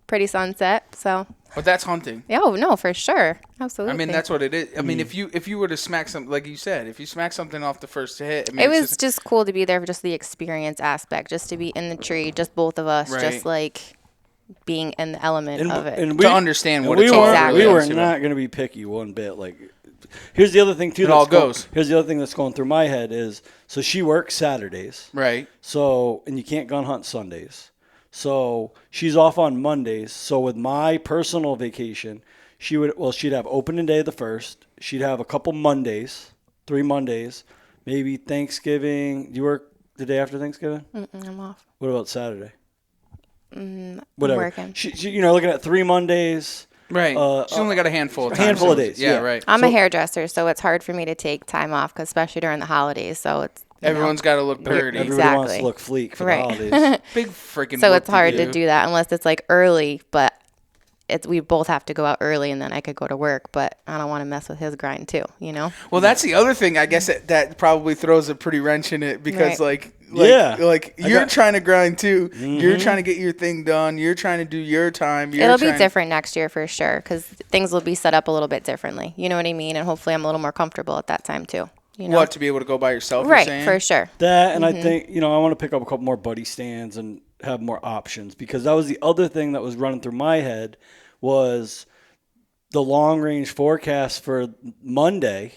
Pretty sunset. So But that's hunting. oh no, for sure, absolutely. I mean, that's what it is. I mean, if you were to smack something, like you said, if you smack something off the first hit, I mean, It it's was just cool to be there for just the experience aspect, just to be in the tree, just both of us, Right. just like being in the element of it. to understand what we it's were all Exactly. we were about. not going to be picky one bit. Like, here's the other thing too. It all that's go- goes. Here's the other thing that's going through my head is so she works Saturdays. Right. So and you can't gun hunt Sundays. So she's off on Mondays. So with my personal vacation, she'd have opening day the first. She'd have a couple Mondays, 3 Mondays, maybe Thanksgiving. Do you work the day after Thanksgiving? I'm off. What about Saturday? I'm Whatever. working. She looking at 3 Mondays. Right. She's only got a handful of a time. handful of days, yeah. Right. I'm a hairdresser, so it's hard for me to take time off, 'cause especially during the holidays. So it's Everyone's got to look pretty. Everybody wants to Exactly. look fleek for Right. the holidays. Big freaking. so work it's hard to do that unless it's like early, but we both have to go out early, and then I could go to work. But I don't want to mess with his grind too, Well, that's the other thing. I guess that probably throws a pretty wrench in it because, Right. like I you're got- trying to grind too. You're trying to get your thing done. You're trying to do your time. It'll be different next year for sure, because things will be set up a little bit differently. You know what I mean? And hopefully, I'm a little more comfortable at that time too. You know? What, to be able to go by yourself? Right, You're saying? for sure. That, and I think, I want to pick up a couple more buddy stands and have more options, because that was the other thing that was running through my head was the long range forecast for Monday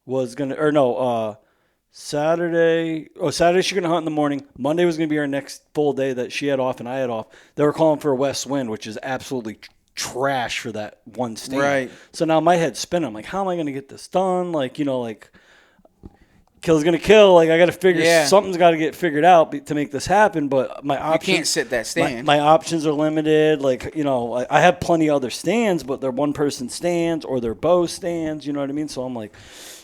was going to, or no, Saturday. Oh, Saturday she's going to hunt in the morning. Monday was going to be our next full day that she had off and I had off. They were calling for a west wind, which is absolutely trash for that one stand. Right. So now my head's spinning. I'm like, how am I going to get this done? Like, kill's going to kill. Like, I got to figure, Yeah. something's got to get figured out to make this happen. But my You options. can't sit that stand. My options are limited. Like, I have plenty of other stands, but they're one person stands or they're bow stands. You know what I mean? So I'm like,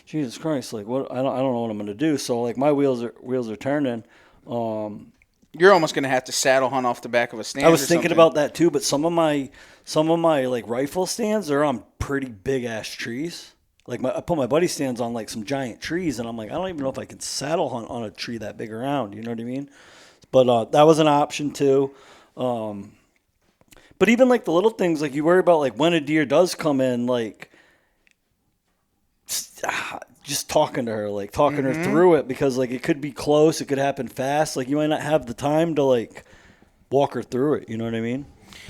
Jesus Christ, like what? I don't know what I'm gonna do. So like my wheels are turning. You're almost going to have to saddle hunt off the back of a stand. I was or thinking something. about that too, but some of my like rifle stands are on pretty big ass trees. Like I put my buddy stands on like some giant trees, and I'm like, I don't even know if I can saddle hunt on a tree that big around. You know what I mean? But that was an option too. But even like the little things, like you worry about like when a deer does come in, like just talking to her, like talking her through it, because like it could be close, it could happen fast. Like you might not have the time to like walk her through it. You know what I mean?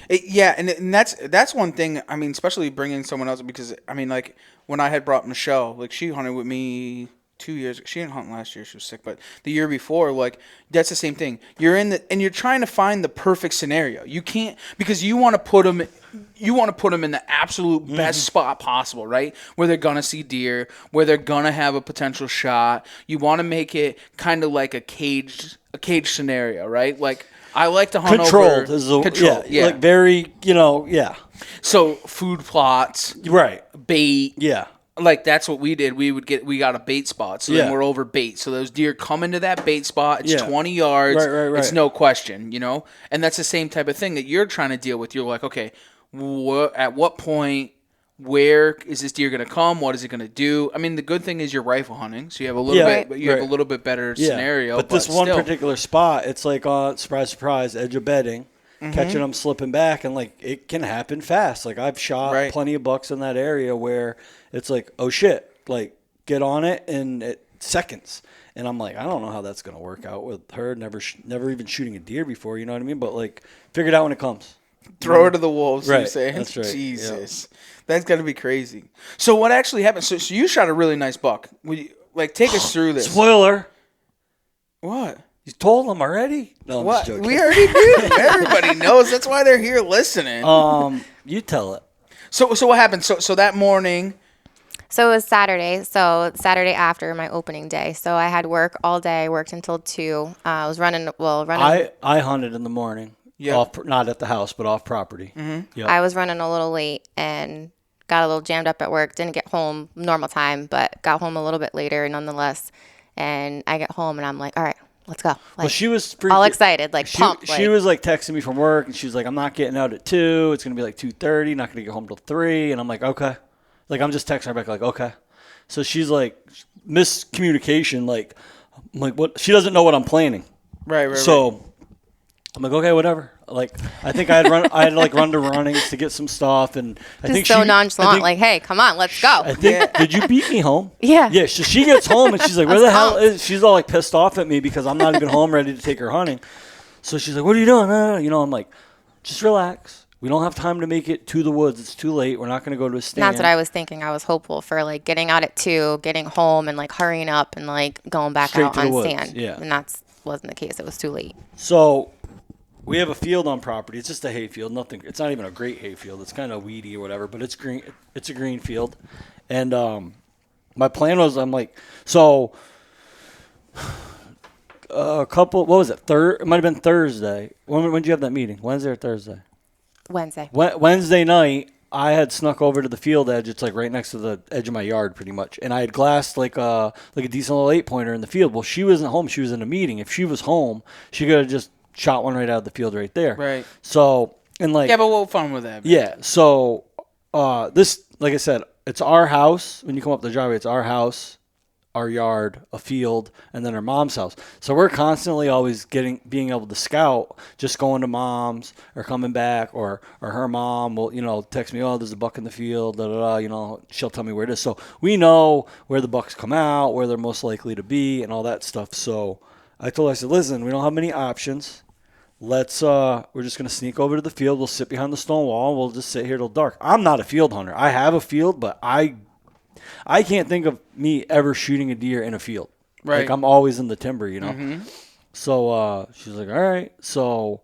Yeah, and that's one thing. I mean, especially bringing someone else, because I mean, like when I had brought Michelle, like she hunted with me 2 years. She didn't hunt last year. She was sick, but the year before, like that's the same thing. You're and you're trying to find the perfect scenario. You can't because you want to put them. You want to put them in the absolute best spot possible, right? Where they're gonna see deer, where they're gonna have a potential shot. You want to make it kind of like a cage scenario, right? Like I like to hunt Controlled. over controlled. Yeah. Like very, yeah. So food plots, Right. bait. Yeah. Like that's what we did. We got a bait spot, so then we're over bait. So those deer come into that bait spot. It's 20 yards. Right. It's no question, And that's the same type of thing that you're trying to deal with. You're like, okay, at what point, where is this deer going to come? What is it going to do? I mean, the good thing is you're rifle hunting, so you have a little bit. You have a little bit better scenario. But this one still. particular spot, it's like surprise, surprise, edge of bedding. Catching them slipping back, and like it can happen fast. Like I've shot plenty of bucks in that area where it's like, oh shit, like get on it in seconds. And I'm like, I don't know how that's gonna work out with her. Never even shooting a deer before. You know what I mean? But like, figure it out when it comes. Throw her to the wolves. Right. You're saying, That's right. Jesus, that's got to be crazy. So what actually happened? So you shot a really nice buck. Take us through this. Spoiler. What? You told them already? No, I'm What? just joking. We already did. Everybody knows. That's why they're here listening. You tell it. So what happened? So that morning. So it was Saturday. So Saturday after my opening day. So I had work all day. Worked until 2. I was running. I hunted in the morning. Yeah. Not at the house, but off property. Mm-hmm. Yep. I was running a little late and got a little jammed up at work. Didn't get home normal time, but got home a little bit later nonetheless. And I get home and I'm like, all right, let's go. Like, Well, she was all excited, like pumped. She was like texting me from work, and she was like, "I'm not getting out at 2. It's gonna be like 2:30. Not gonna get home till 3." And I'm like, "Okay." Like I'm just texting her back, like, "Okay." So she's like, miscommunication. Like, I'm like, what? She doesn't know what I'm planning. Right. So I'm like, okay, whatever. Like, I think I had run to runnings to get some stuff, and I just think so she, nonchalant, I think, like, hey, come on, let's go. I think did you beat me home? Yeah. Yeah. So she gets home and she's like, "Where the hell pumped. is?" She's all like pissed off at me because I'm not even home ready to take her hunting. So she's like, "What are you doing?" I'm like, "Just relax. We don't have time to make it to the woods. It's too late. We're not going to go to a stand." That's what I was thinking. I was hopeful for like getting out at 2, getting home, and like hurrying up and like going back Straight out to the on woods, stand. yeah. And that wasn't the case. It was too late. So we have a field on property. It's just a hay field. Nothing. It's not even a great hay field. It's kind of weedy or whatever, but it's green. It's a green field. And my plan was, I'm like, so a couple. What was it? It might have been Thursday. When did you have that meeting? Wednesday or Thursday? Wednesday. Wednesday night, I had snuck over to the field edge. It's like right next to the edge of my yard, pretty much. And I had glassed like a decent little 8-pointer in the field. Well, she wasn't home. She was in a meeting. If she was home, she could have just shot one right out of the field right there. Right. So, and like, Yeah, but we'll have fun with that. Man. yeah. So, this, like I said, it's our house. When you come up the driveway, it's our house, our yard, a field, and then our mom's house. So we're constantly always being able to scout, just going to mom's or coming back, or her mom will, text me, "Oh, there's a buck in the field, da da da," she'll tell me where it is. So we know where the bucks come out, where they're most likely to be, and all that stuff. So I told her, I said, "Listen, we don't have many options. We're just going to sneak over to the field. We'll sit behind the stone wall. We'll just sit here till dark." I'm not a field hunter. I have a field, but I can't think of me ever shooting a deer in a field. Right. Like I'm always in the timber, Mm-hmm. So she's like, "All right." So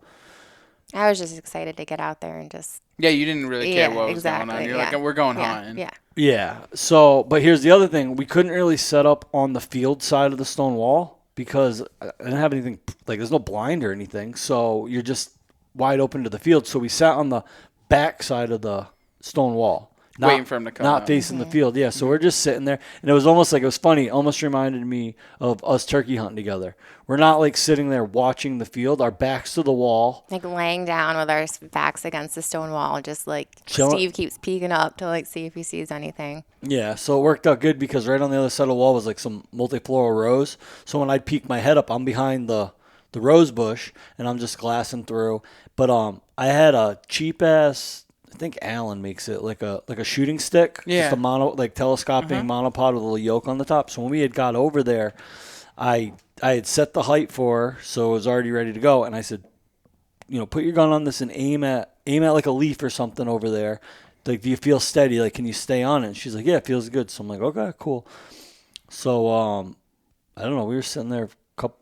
I was just excited to get out there and just. Yeah, you didn't really care what was exactly, going on. You're yeah. like, we're going Yeah. hunting. Yeah. yeah. So, but here's the other thing: we couldn't really set up on the field side of the stone wall because I didn't have anything. Like, there's no blind or anything, so you're just wide open to the field. So we sat on the back side of the stone wall. Waiting for him to come Not out. facing the field, yeah. So we're just sitting there. And it was almost like, it was funny. It almost reminded me of us turkey hunting together. We're not like sitting there watching the field. Our backs to the wall. Like laying down with our backs against the stone wall, just like Chilling. Steve keeps peeking up to like see if he sees anything. Yeah, so it worked out good because right on the other side of the wall was like some multifloral rose. So when I'd peek my head up, I'm behind the rose bush and I'm just glassing through. But I had a cheap ass, I think Allen makes it, like a shooting stick. Yeah. Just a telescoping monopod with a little yoke on the top. So when we had got over there, I had set the height for her, so it was already ready to go. And I said, put your gun on this and aim at like a leaf or something over there. Like, do you feel steady? Like, can you stay on it? And she's like, yeah, it feels good. So I'm like, okay, cool. So, I don't know. We were sitting there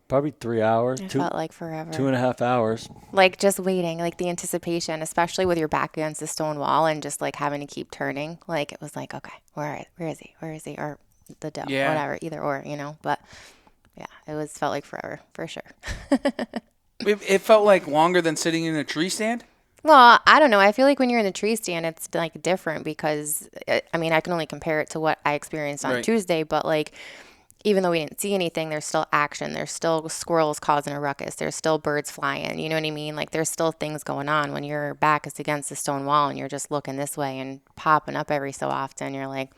probably 3 hours, It felt like forever. 2.5 hours. Like just waiting, like the anticipation, especially with your back against the stone wall and just like having to keep turning. Like it was like, okay, where is he? Where is he? Or the devil, whatever, either or, you know. But yeah, felt like forever for sure. It felt like longer than sitting in a tree stand. Well, I don't know. I feel like when you're in the tree stand, it's like different because, I mean, I can only compare it to what I experienced on Tuesday, but like, even though we didn't see anything, there's still action. There's still squirrels causing a ruckus. There's still birds flying. You know what I mean? Like, there's still things going on when your back is against the stone wall and you're just looking this way and popping up every so often. You're like,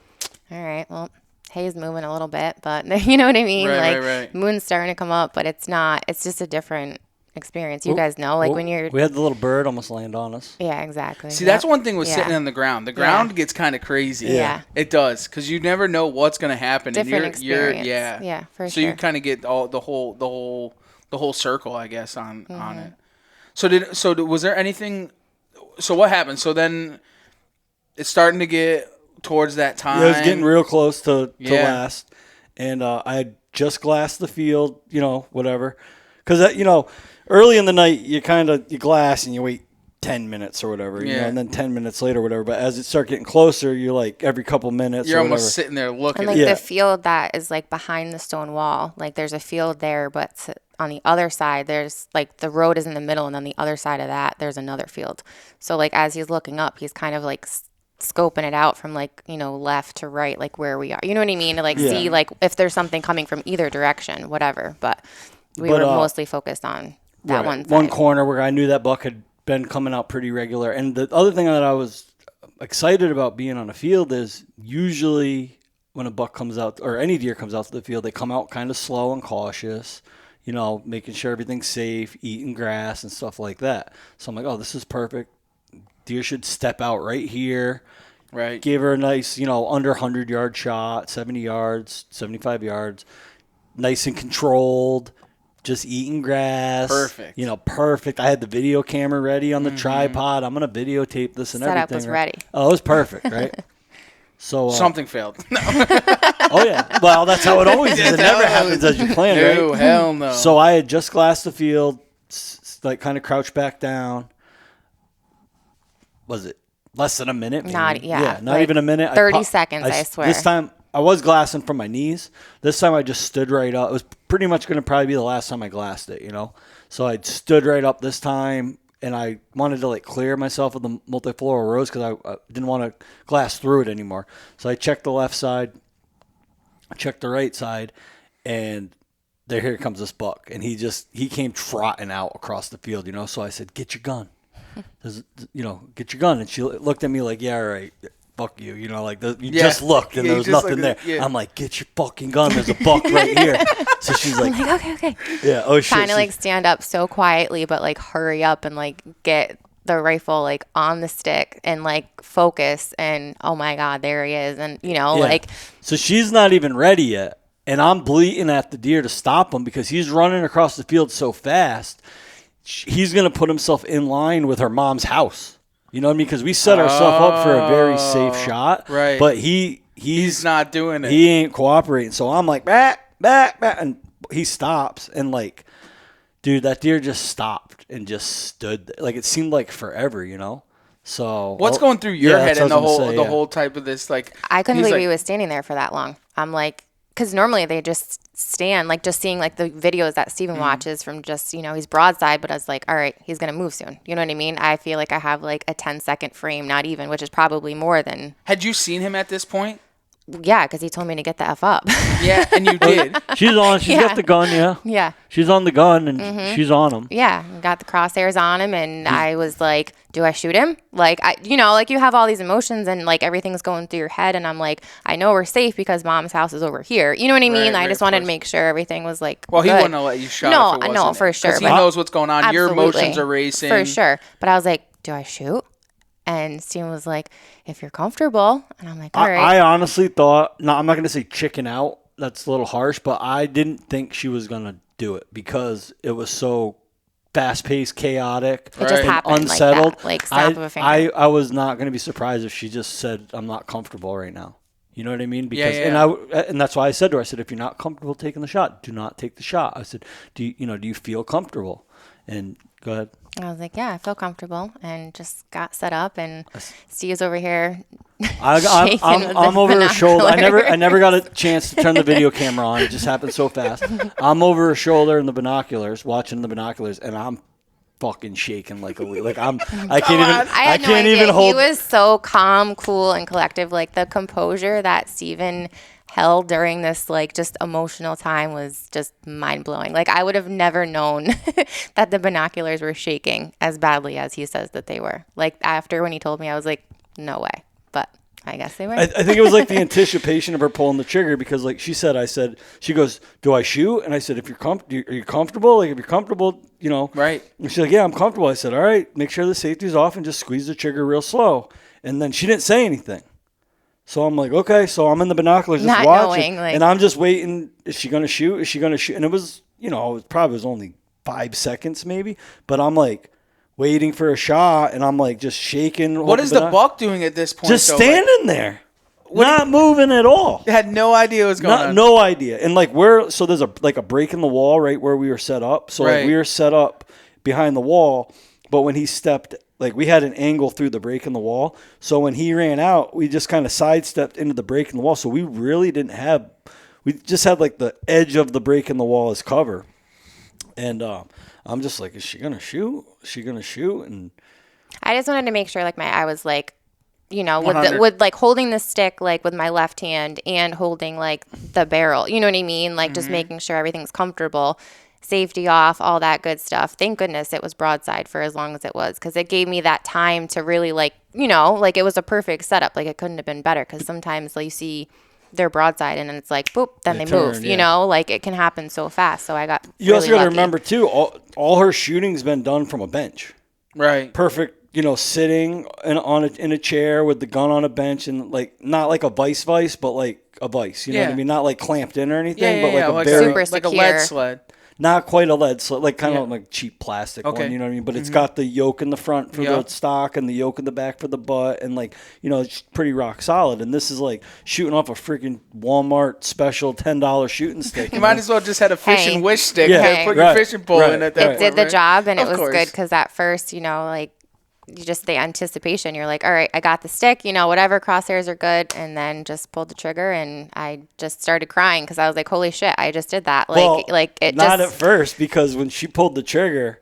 all right, well, hay's moving a little bit, but you know what I mean? Right. Moon's starting to come up, but it's not. It's just a different experience. You guys know, like when you're. We had the little bird almost land on us. Yeah, exactly. See, that's one thing with sitting on the ground. The ground gets kind of crazy. Yeah. It does, because you never know what's going to happen. Different and experience. Yeah, for so sure. you kind of get all the whole circle, I guess, on it. So was there anything? So what happened? So then it's starting to get towards that time. Yeah, it was getting real close to last, and I had just glassed the field, whatever, because early in the night you glass and you wait 10 minutes or whatever, and then 10 minutes later or whatever. But as it starts getting closer, you're like every couple minutes. You're or almost whatever. sitting there looking. And like the field that is like behind the stone wall, like there's a field there, but on the other side, there's like the road is in the middle, and on the other side of that, there's another field. So like as he's looking up, he's kind of like scoping it out from like, left to right, like where we are. You know what I mean? To like see like if there's something coming from either direction, whatever. But we were mostly focused on that one corner where I knew that buck had been coming out pretty regular. And the other thing that I was excited about being on a field is usually when a buck comes out or any deer comes out to the field, they come out kind of slow and cautious, making sure everything's safe, eating grass and stuff like that. So I'm like, oh, this is perfect. Deer should step out right here. Right. Give her a nice, under 100-yard shot, 70 yards, 75 yards, nice and controlled. Just eating grass. Perfect. Perfect. I had the video camera ready on the tripod. I'm going to videotape this and setup everything. was ready. Oh, it was perfect, right? So something failed. Oh, yeah. Well, that's how it always is. It never happens as you plan, right? No, hell no. So I had just glassed the field, like kind of crouched back down. Was it less than a minute? Maybe? Not like even a minute. 30 seconds, I swear. This time I was glassing from my knees. This time I just stood right up. It was pretty much going to probably be the last time I glassed it, So I stood right up this time, and I wanted to like clear myself of the multifloral rose because I didn't want to glass through it anymore. So I checked the left side, checked the right side, and here comes this buck. And he came trotting out across the field, So I said, get your gun. Get your gun. And she looked at me like, yeah, all right. Fuck you, just looked and there was nothing there. Yeah. I'm like, get your fucking gun. There's a buck right here. So she's like, I'm like, okay. Yeah. Oh shit. Trying to like stand up so quietly, but like hurry up and like get the rifle like on the stick and like focus. And oh my God, there he is. And like. So she's not even ready yet, and I'm bleating at the deer to stop him because he's running across the field so fast. He's gonna put himself in line with her mom's house. You know what I mean? Because we set ourselves up for a very safe shot. Right. But he's not doing it. He ain't cooperating. So I'm like, back. And he stops. And like, dude, that deer just stopped and just stood there. Like, it seemed like forever, So what's going through your head and the whole type of this? Like, I couldn't believe he was standing there for that long. I'm like, because normally they just stand, like just seeing like the videos that Steven watches from just, he's broadside, but I was like, all right, he's going to move soon. You know what I mean? I feel like I have like a 10-second frame, not even, which is probably more than. Had you seen him at this point? Yeah, because he told me to get the F up. Yeah, and you did. She's got the gun, yeah. Yeah. She's on the gun, and she's on him. Yeah, got the crosshairs on him, and I was like, do I shoot him? Like, like you have all these emotions, and like everything's going through your head, and I'm like, I know we're safe because Mom's house is over here. You know what I mean? I just wanted to make sure everything was like Well, good. He wouldn't have let you shot if it wasn't for sure. Because he knows what's going on. Absolutely. Your emotions are racing. For sure. But I was like, do I shoot? And Steven was like, if you're comfortable. And I'm like, all right. I honestly thought, no, I'm not going to say chicken out. That's a little harsh, but I didn't think she was going to do it because it was so fast-paced, chaotic, it just happened unsettled. Like snap of a finger. I was not going to be surprised if she just said, I'm not comfortable right now. You know what I mean? Because Yeah. and that's why I said to her, I said, if you're not comfortable taking the shot, do not take the shot. I said, do you feel comfortable? And go ahead. I was like, yeah, I feel comfortable, and just got set up, and Steve's over here. I'm shaking with the over her shoulder. I binoculars. never got a chance to turn the video camera on. It just happened so fast. I'm over her shoulder in the binoculars, watching the binoculars, and I'm fucking shaking like a leaf. Like I I had no can't idea. even hold. He was so calm, cool, and collective. Like the composure that Steven held during this like just emotional time was just mind blowing. Like I would have never known that the binoculars were shaking as badly as he says that they were. Like after when he told me, I was like, no way. But I guess they were. I think it was like the anticipation of her pulling the trigger because like she said, she goes, do I shoot? And I said, if are you comfortable? Like if you're comfortable, Right. And she's like, yeah, I'm comfortable. I said, all right, make sure the safety's off and just squeeze the trigger real slow. And then she didn't say anything. So I'm like, okay, so I'm in the binoculars just Not watching. knowing, like- and I'm just waiting. Is she going to shoot? Is she going to shoot? And it was, it probably was only 5 seconds maybe. But I'm like waiting for a shot and I'm like just shaking. What is the buck doing at this point? Just though? standing there. Not moving at all. I had no idea what was going on. No idea. And like there's a break in the wall right where we were set up. So Right. like we were set up behind the wall, but when he stepped, like we had an angle through the break in the wall. So when he ran out, we just kind of sidestepped into the break in the wall. So we really we just had like the edge of the break in the wall as cover. And I'm just like, is she going to shoot? Is she going to shoot? And I just wanted to make sure like I was like, with 100. with like holding the stick like with my left hand and holding like the barrel. You know what I mean? Like just making sure everything's comfortable. Safety off, all that good stuff. Thank goodness it was broadside for as long as it was because it gave me that time to really like it was a perfect setup. Like it couldn't have been better because sometimes like, you see they're broadside and then it's like boop, then they move. Like it can happen so fast. So I got. you also got to lucky. remember too, all her shooting's been done from a bench. Right. Perfect, sitting in a chair with the gun on a bench and like not like a vice, but like a vice. You know what I mean? Not like clamped in or anything, but like a like very super like a secure. lead sled. not quite a lead sled, like kind of like cheap plastic one. You know what I mean? But it's got the yoke in the front for the stock and the yoke in the back for the butt, and like it's pretty rock solid. And this is like shooting off a freaking Walmart special $10 shooting stick. You might as well just had a fish and wish stick. Yeah. There, put your fishing pole in at that It point. did the right? job, and Of it was course. good because at first, like you just the anticipation. You're like, all right, I got the stick. Whatever, crosshairs are good, and then just pulled the trigger, and I just started crying because I was like, holy shit, I just did that. Like it not just at first, because when she pulled the trigger,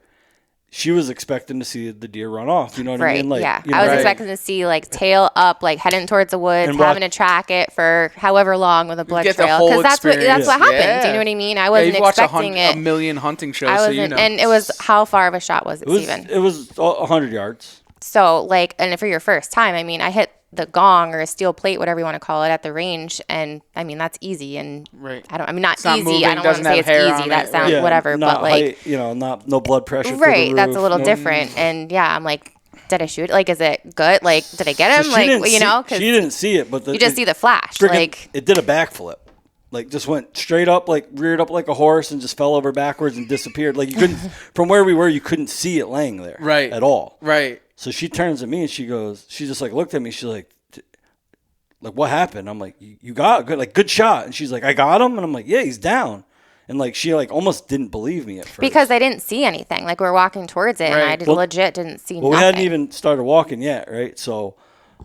she was expecting to see the deer run off. You know what I right, mean? Like, yeah. you know, I was Right. expecting to see like tail up, like heading towards the woods, And having to track it for however long with a blood Get the trail, whole because that's what experience. happens. Yeah. Do you know what I mean? I wasn't you've watched expecting a it. million hunting shows, I so wasn't, you know. and it was how far of a shot was it, Steven? it was 100 yards. So, like, and for your first time, I mean, I hit the gong or a steel plate, whatever you want to call it, at the range, and I mean that's easy. And Right. I mean, not It's not easy. moving, I don't want to doesn't say have it's hair easy. on That it, sounds Yeah, whatever, not but like, height, no blood pressure. through the right, that's a roof, little no- different. And yeah, I'm like, did I shoot it? Like, is it good? Like, did I get him? She Like, didn't see- because she didn't see it, but you just see the flash. friggin- Like, it did a backflip. Like just went straight up, like reared up like a horse, and just fell over backwards and disappeared. Like you couldn't, from where we were, you couldn't see it laying there, Right. at all. Right. So she turns to me and she just like looked at me. She's like, what happened? I'm like, you got good shot. And she's like, I got him. And I'm like, yeah, he's down. And like she like almost didn't believe me at first because I didn't see anything. Like, we're walking towards it, and Right. I just Well- legit didn't see Well, nothing. we hadn't even started walking yet, right? So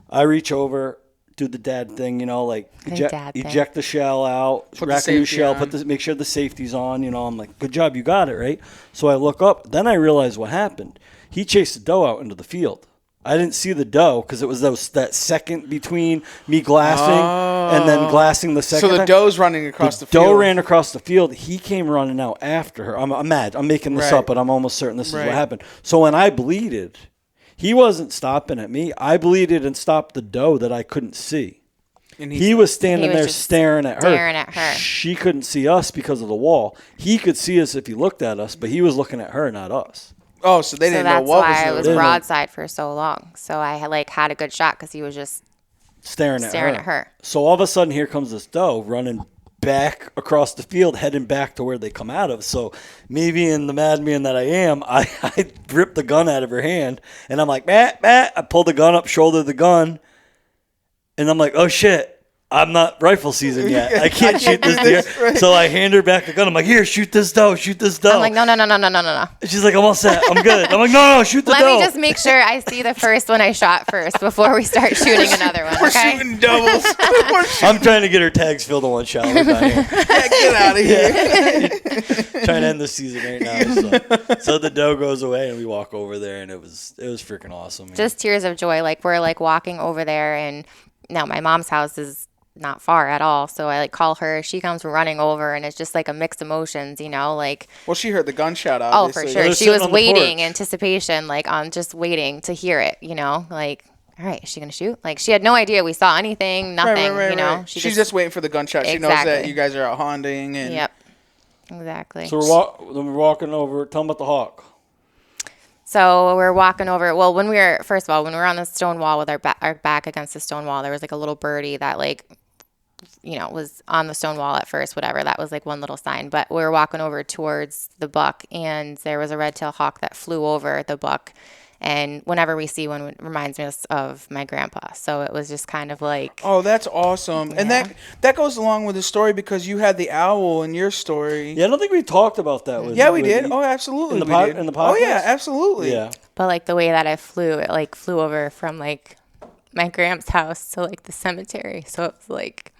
I reach over, do the dad thing, like dad thing. eject the shell out, Put the rack a new safety shell, on. make sure the safety's on. I'm like, good job, you got it, right? So I look up, then I realize what happened. He chased the doe out into the field. I didn't see the doe because it was that second between me glassing and then glassing the second. So the time. doe's running across the doe field. ran across the field. He came running out after her. I'm mad. I'm making this Right. up, but I'm almost certain this is Right. what happened. So when I bleeded, he wasn't stopping at me. I bleeded and stopped the doe that I couldn't see. And He was standing He was there just staring at her. staring at her. She couldn't see us because of the wall. He could see us if he looked at us, but he was looking at her, not us. Oh, so they So didn't know that's what why was I there. was They didn't know. broadside for so long. So I had a good shot because he was just Staring staring at at her. So all of a sudden, here comes this doe running back across the field, heading back to where they come out of. So me being the madman that I am, I ripped the gun out of her hand, and I'm like, Matt. I pulled the gun up, shoulder the gun, and I'm like, oh shit. I'm not rifle season yet. I can't shoot this deer. Right. So I hand her back the gun. I'm like, here, shoot this doe. Shoot this doe. I'm like, no. She's like, I'm all set. I'm good. I'm like, no, shoot the doe. Let me just make sure I see the first one I shot first before we start shooting another one. We're Okay? shooting doubles. I'm trying to get her tags filled in one shot. We're not here. Yeah, get out of here. Trying to end the season right now. So the doe goes away, and we walk over there, and it was freaking awesome. Just tears of joy. Like, we're like walking over there, and now my mom's house is not far at all, so I like call her, she comes running over, and it's just like a mixed emotions, like, well, she heard the gunshot, oh, obviously. for sure, They're she was sitting on the waiting, porch. anticipation, like, on just waiting to hear it, like, all right, is she gonna shoot? Like, she had no idea we saw anything, nothing. Right. She's just waiting for the gunshot. She knows that you guys are out hunting, and yep, exactly. So we're walking over. Tell them about the hawk. So we're walking over. Well, when we were on the stone wall with our back against the stone wall, there was like a little birdie that was on the stone wall at first, whatever. That was like one little sign. But we were walking over towards the buck, and there was a red-tailed hawk that flew over the buck. And whenever we see one, it reminds us of my grandpa. So it was just kind of like... Oh, that's awesome. Yeah. And that goes along with the story because you had the owl in your story. Yeah, I don't think we talked about that. We did. Oh, absolutely. In the podcast? Oh, yeah, absolutely. Yeah. But like the way that it flew over from like my grand's house to like the cemetery. So it was like...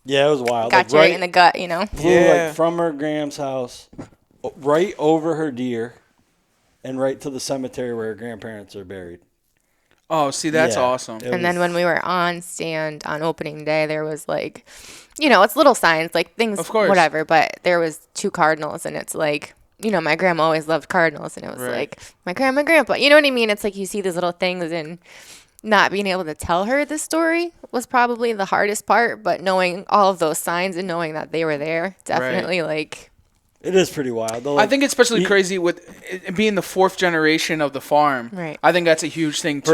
Yeah, it was wild. Got you right in the gut, Flew like from her Graham's house, right over her deer, and right to the cemetery where her grandparents are buried. Oh, see, that's awesome. And then when we were on stand on opening day, there was like, it's little signs, like things, of course, whatever. But there was 2 cardinals, and it's like, my grandma always loved cardinals, and it was like my grandpa. You know what I mean? It's like you see these little things, and not being able to tell her the story was probably the hardest part. But knowing all of those signs and knowing that they were there, definitely like. It is pretty wild. I think it's especially crazy with it being the 4th generation of the farm. Right. I think that's a huge thing, too.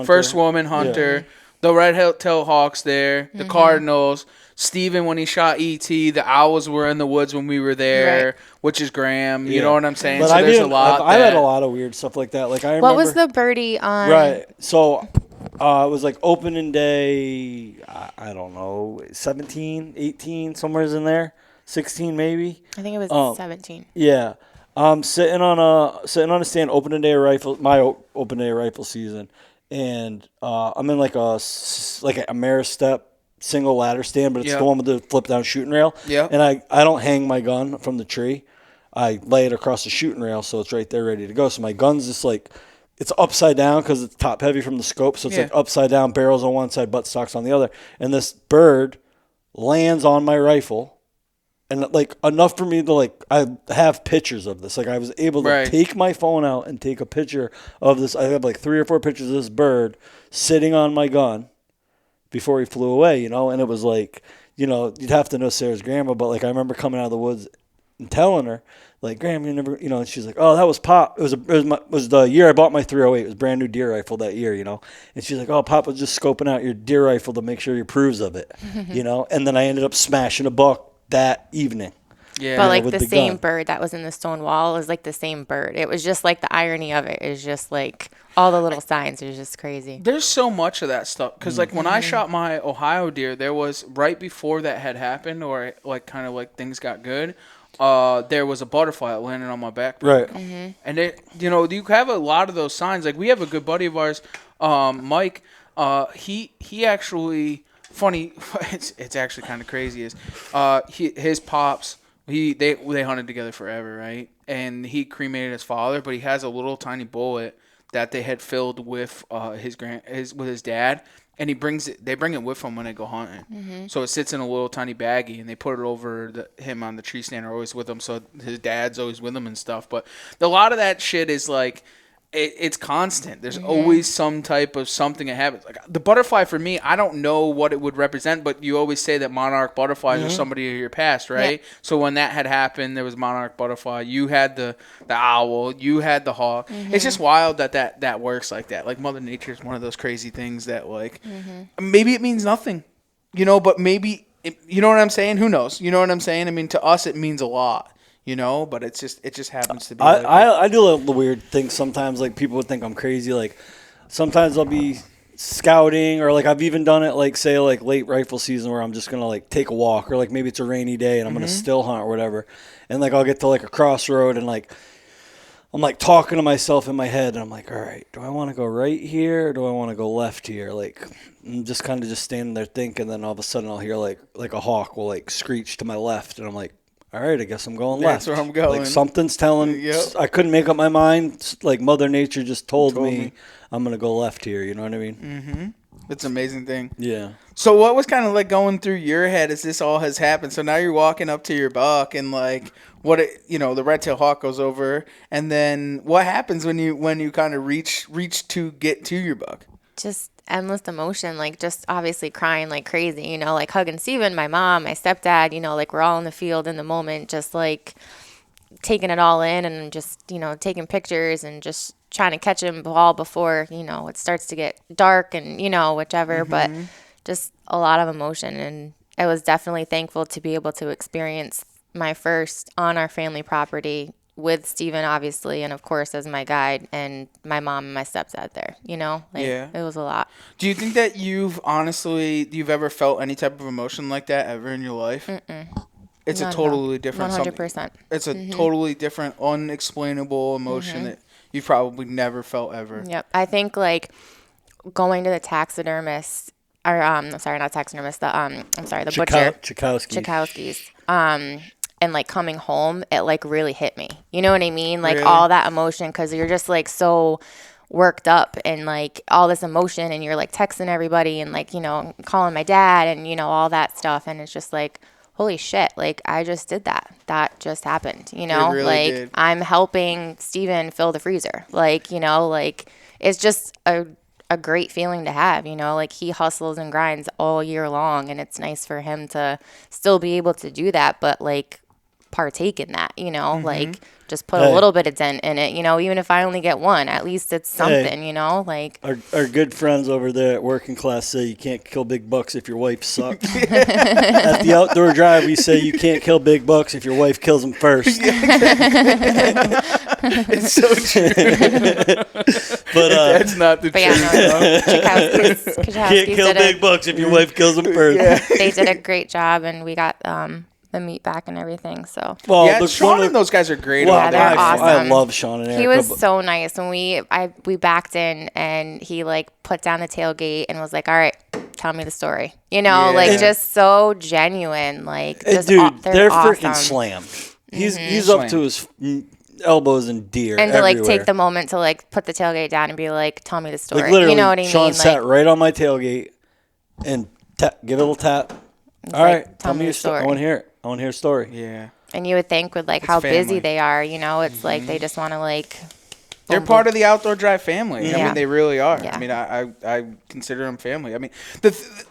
First woman hunter. Yeah. The red-tailed hawks there. The Cardinals. Steven, when he shot E.T., the owls were in the woods when we were there, which is Graham. You know what I'm saying? But so there's a lot. I've had a lot of weird stuff like that. Like I remember. What was the birdie on? Right. So it was like opening day, I don't know, 17, 18, somewhere's in there. 16 maybe. I think it was 17. Yeah. Sitting on a stand, opening day of open day of rifle season, and I'm in like a Ameristep single ladder stand, but it's the one with the flip down shooting rail. Yeah. And I don't hang my gun from the tree. I lay it across the shooting rail, so it's right there ready to go. So my gun's just like, it's upside down because it's top heavy from the scope, so it's like upside down, barrels on one side, butt stocks on the other. And this bird lands on my rifle. And like enough for me to like, I have pictures of this. Like I was able to take my phone out and take a picture of this. I have like 3 or 4 pictures of this bird sitting on my gun before he flew away, And it was like, you'd have to know Sarah's grandma, but like I remember coming out of the woods and telling her, like, Graham, you never, and she's like, oh, that was Pop. It was the year I bought my 308. It was a brand new deer rifle that year, And she's like, oh, Pop was just scoping out your deer rifle to make sure he approves of it, And then I ended up smashing a buck that evening. Yeah. But like the same bird that was in the stone wall is like the same bird. It was just like the irony of it is just like all the little signs are just crazy. There's so much of that stuff because like when I shot my Ohio deer, there was right before that had happened or like kind of like things got good. There was a butterfly that landed on my back. Right. Mm-hmm. And it, you have a lot of those signs. Like we have a good buddy of ours, Mike. He actually. Funny, it's actually kind of crazy. His pops, they hunted together forever, right? And he cremated his father, but he has a little tiny bullet that they had filled with his dad, and they bring it with him when they go hunting. Mm-hmm. So it sits in a little tiny baggie, and they put it over him on the tree stand, or always with him. So his dad's always with him and stuff. But a lot of that shit is like. It's constant. There's always some type of something that happens. Like the butterfly for me, I don't know what it would represent, but you always say that monarch butterflies are somebody of your past, right? Yeah. So when that had happened, there was monarch butterfly. You had the owl. You had the hawk. Mm-hmm. It's just wild that works like that. Like Mother Nature is one of those crazy things that like maybe it means nothing, but maybe you know what I'm saying? Who knows? You know what I'm saying? I mean, to us it means a lot. But it just happens to be. I do the weird things sometimes. Like people would think I'm crazy. Like sometimes I'll be scouting, or like I've even done it like say like late rifle season where I'm just gonna like take a walk, or like maybe it's a rainy day and I'm gonna still hunt or whatever, and like I'll get to like a crossroad and like I'm like talking to myself in my head and I'm like, all right, do I want to go right here or do I want to go left here? Like I'm just kind of just standing there thinking, then all of a sudden I'll hear like a hawk will like screech to my left and I'm like, all right, I guess I'm going left. That's where I'm going. Like something's telling. Yep. I couldn't make up my mind. Like Mother Nature just told me I'm gonna go left here. You know what I mean? Mm-hmm. It's an amazing thing. Yeah. So what was kind of like going through your head as this all has happened? So now you're walking up to your buck and like the red-tailed hawk goes over, and then what happens when you kind of reach to get to your buck? Just endless emotion, like just obviously crying like crazy, like hugging Steven, my mom, my stepdad, like we're all in the field in the moment, just like taking it all in and just, taking pictures and just trying to catch him ball before, it starts to get dark and, whichever, but just a lot of emotion. And I was definitely thankful to be able to experience my first on our family property with Steven, obviously, and of course as my guide, and my mom and my stepdad there, It was a lot. Do you think that you've ever felt any type of emotion like that ever in your life? Mm-mm. It's Not a totally different 100%. It's a totally different, unexplainable emotion that you've probably never felt ever. Yep. I think like going to the taxidermist, or sorry, not taxidermist, the butcher. Chakowski's. And like coming home, it like really hit me. You know what I mean? Like Really? all that emotion, because you're just like so worked up and like all this emotion, and you're like texting everybody and like, calling my dad and, all that stuff. And it's just like, holy shit, like I just did that. That just happened, It really like did. I'm helping Steven fill the freezer. Like, like it's just a great feeling to have, like he hustles and grinds all year long, and it's nice for him to still be able to do that, but like partake in that, like just put a little bit of dent in it, even if I only get one, at least it's something, like Our good friends over there at Working Class say you can't kill big bucks if your wife sucks. At the Outdoor Drive, we say you can't kill big bucks if your wife kills them first. It's so true. But That's not the but truth. Chakowski's can't kill big bucks if your wife kills them first. they did a great job, and we got the meat back and everything. So Well, Yeah, Sean and those guys are great. Well, Yeah, they're I awesome. love Sean and Erica. he was but- so nice when we backed in, and he like put down the tailgate and was like, all right, tell me the story, Yeah. like just so genuine, like just dude, they're awesome. freaking slammed. He's up to his elbows in deer And to everywhere. like take the moment to like put the tailgate down and be like, tell me the story. Like literally, you know what I mean? Sean Like, sat right on my tailgate and give it a little tap. All like, right, tell me the your story. I want to hear it. I want to hear a story. Yeah. and you would think with like how family. busy they are, it's like they just want to like. They're part of the Outdoor Drive family. I Yeah. mean, they really are. Yeah. I mean, I consider them family. I mean,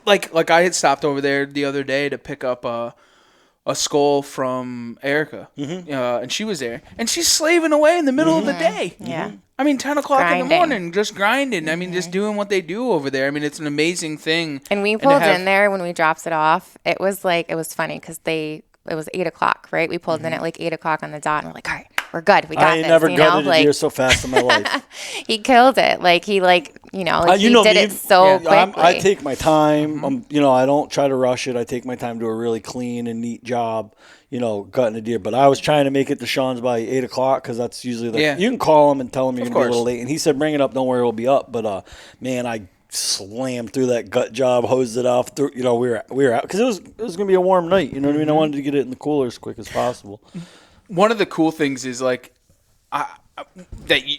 like I had stopped over there the other day to pick up a skull from Erica, and she was there, and she's slaving away in the middle of the day. Yeah. I mean, 10 o'clock in the Grinding. morning, just grinding. I mean, just doing what they do over there. I mean, it's an amazing thing. And we to pulled have- in there when we dropped it off. It was funny because it was 8 o'clock, right? We pulled in at like 8 o'clock on the dot, and we're like, all right, we're good. We got I ain't this. never you know? gutted a Like deer so fast in my life. he killed it. Like he he know did me. it so quickly. I take my time. I don't try to rush it. I take my time to do a really clean and neat job. Gutting a deer. But I was trying to make it to Sean's by 8 o'clock because that's usually you can call him and tell him you're gonna be a little late. And he said, "Bring it up. Don't worry, it'll be up." But man, I slammed through that gut job, hosed it off. We were out because it was gonna be a warm night. You know what I mean? I wanted to get it in the cooler as quick as possible. One of the cool things is like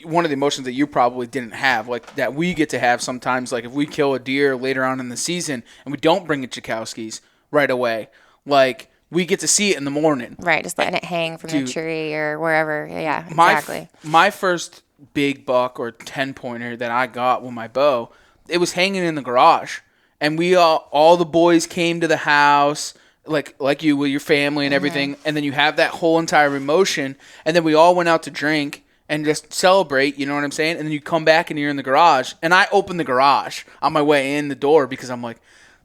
one of the emotions that you probably didn't have, like that we get to have sometimes, like if we kill a deer later on in the season and we don't bring it Chakowski's right away, like we get to see it in the morning. Right, just letting it hang from Dude. the tree or wherever. Yeah, My exactly. my first big buck or 10-pointer that I got with my bow, it was hanging in the garage, and we all the boys came to the house. Like you with your family and everything, and then you have that whole entire emotion, and then we all went out to drink and just celebrate, you know what I'm saying? And then you come back and you're in the garage, and I opened the garage on my way in the door because I'm like,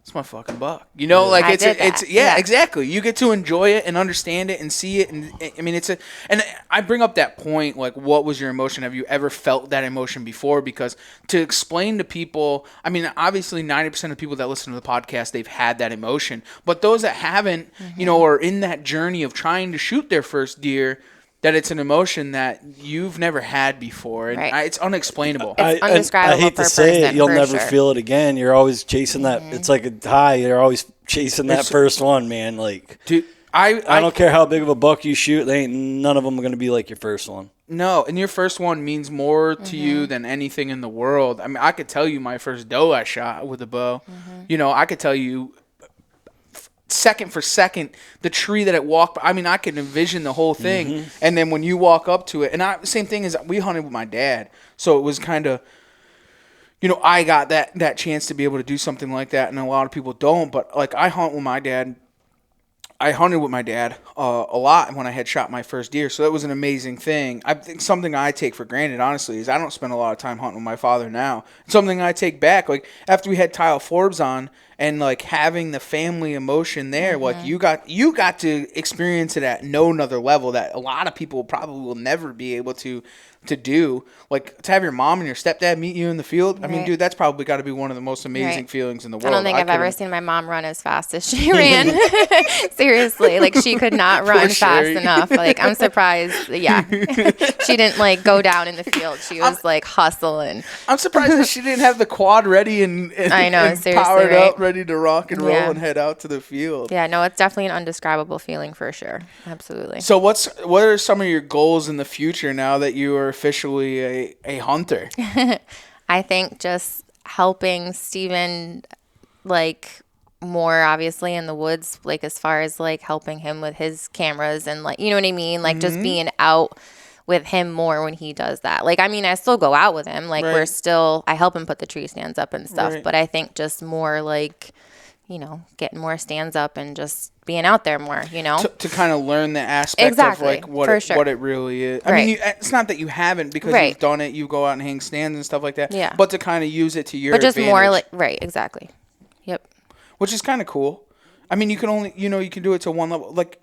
it's my fucking buck. You know, like I it's did it's that. yeah, Yeah. exactly. You get to enjoy it and understand it and see it, and I mean and I bring up that point, like, what was your emotion? Have you ever felt that emotion before? Because to explain to people, I mean, obviously 90% of people that listen to the podcast, they've had that emotion, but those that haven't, you know, are in that journey of trying to shoot their first deer, that it's an emotion that you've never had before, and Right. it's unexplainable. It's I indescribable hate per to say it, person, you'll for never sure. feel it again. You're always chasing that. It's like a high. You're always chasing that It's- first one, man. Like, Dude, I don't care how big of a buck you shoot. They ain't none of them are going to be like your first one. No, and your first one means more to you than anything in the world. I mean, I could tell you my first doe I shot with a bow. You know, I could tell you second for second the tree that it walked by. I mean, I could envision the whole thing. And then when you walk up to it, and same thing as we hunted with my dad, so it was kind of, you know, I got that chance to be able to do something like that, and a lot of people don't. But like, I hunted with my dad a lot when I had shot my first deer, so that was an amazing thing. I think something I take for granted, honestly, is I don't spend a lot of time hunting with my father now. Something I take back, like after we had Kyle Forbes on, and like having the family emotion there, like you got to experience it at no other level that a lot of people probably will never be able to do. Like, to have your mom and your stepdad meet you in the field. I mean, Right. dude, that's probably got to be one of the most amazing Right. feelings in the I world. don't think I've ever couldn't- seen my mom run as fast as she ran. Seriously, like, she could not run fast Sherry. enough. Like, I'm surprised. Yeah, she didn't like go down in the field. She was like hustling. I'm surprised that she didn't have the quad ready and I know, and seriously, powered right? up, ready to rock and roll Yeah. and head out to the field. Yeah, no, it's definitely an undescribable feeling for sure. Absolutely. So what are some of your goals in the future now that you are officially a hunter? I think just helping Steven, like, more obviously in the woods, like, as far as like helping him with his cameras and, like, you know what I mean? Like, just being out with him more when he does that. Like, I mean, I still go out with him. Like, Right. I help him put the tree stands up and stuff. Right. But I think just more like, you know, getting more stands up and just being out there more, you know? To kind of learn the aspect Exactly, of like what for it, sure. what it really is. I Right. mean, it's not that you haven't, because Right. you've done it. You go out and hang stands and stuff like that. Yeah. But to kind of use it to your But just advantage, more like, right, exactly. Yep. which is kind of cool. I mean, you can only, you know, you can do it to one level. Like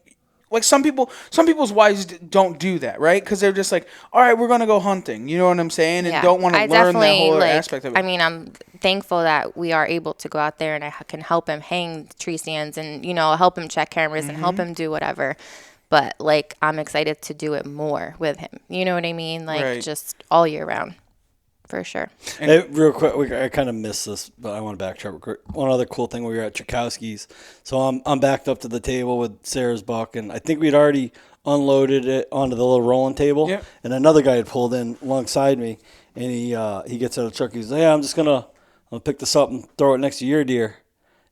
some people's wives don't do that, right? Because they're just like, all right, we're gonna go hunting. You know what I'm saying? And don't want to I learn that definitely, whole other like, aspect of it. I mean, I'm thankful that we are able to go out there and I can help him hang tree stands and, you know, help him check cameras and Mm-hmm. help him do whatever. But, like, I'm excited to do it more with him. You know what I mean? Like, Right. just all year round. For sure. Hey, real quick, I kind of missed this, but I want to backtrack real quick. One other cool thing, we were at Chakowski's. So I'm backed up to the table with Sarah's buck, and I think we'd already unloaded it onto the little rolling table. Yep. And another guy had pulled in alongside me, and he gets out of the truck. He's like, "Yeah, I'm just gonna pick this up and throw it next to your deer."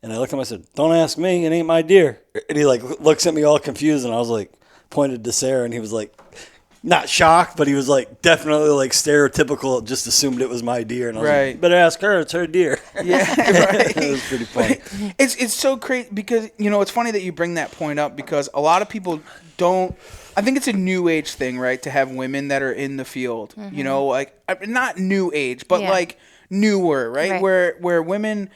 And I looked at him, I said, "Don't ask me, it ain't my deer." And he like looks at me all confused, and I was like, pointed to Sarah, and he was like, not shocked, but he was like definitely like stereotypical, just assumed it was my deer. And I was Right. like, better ask her, it's her deer. Yeah, right. It was pretty funny. It's so crazy because, you know, it's funny that you bring that point up, because a lot of people don't. I think it's a new age thing, right? To have women that are in the field, you know, like, not new age, but Yeah. like newer, right? Right. Where women.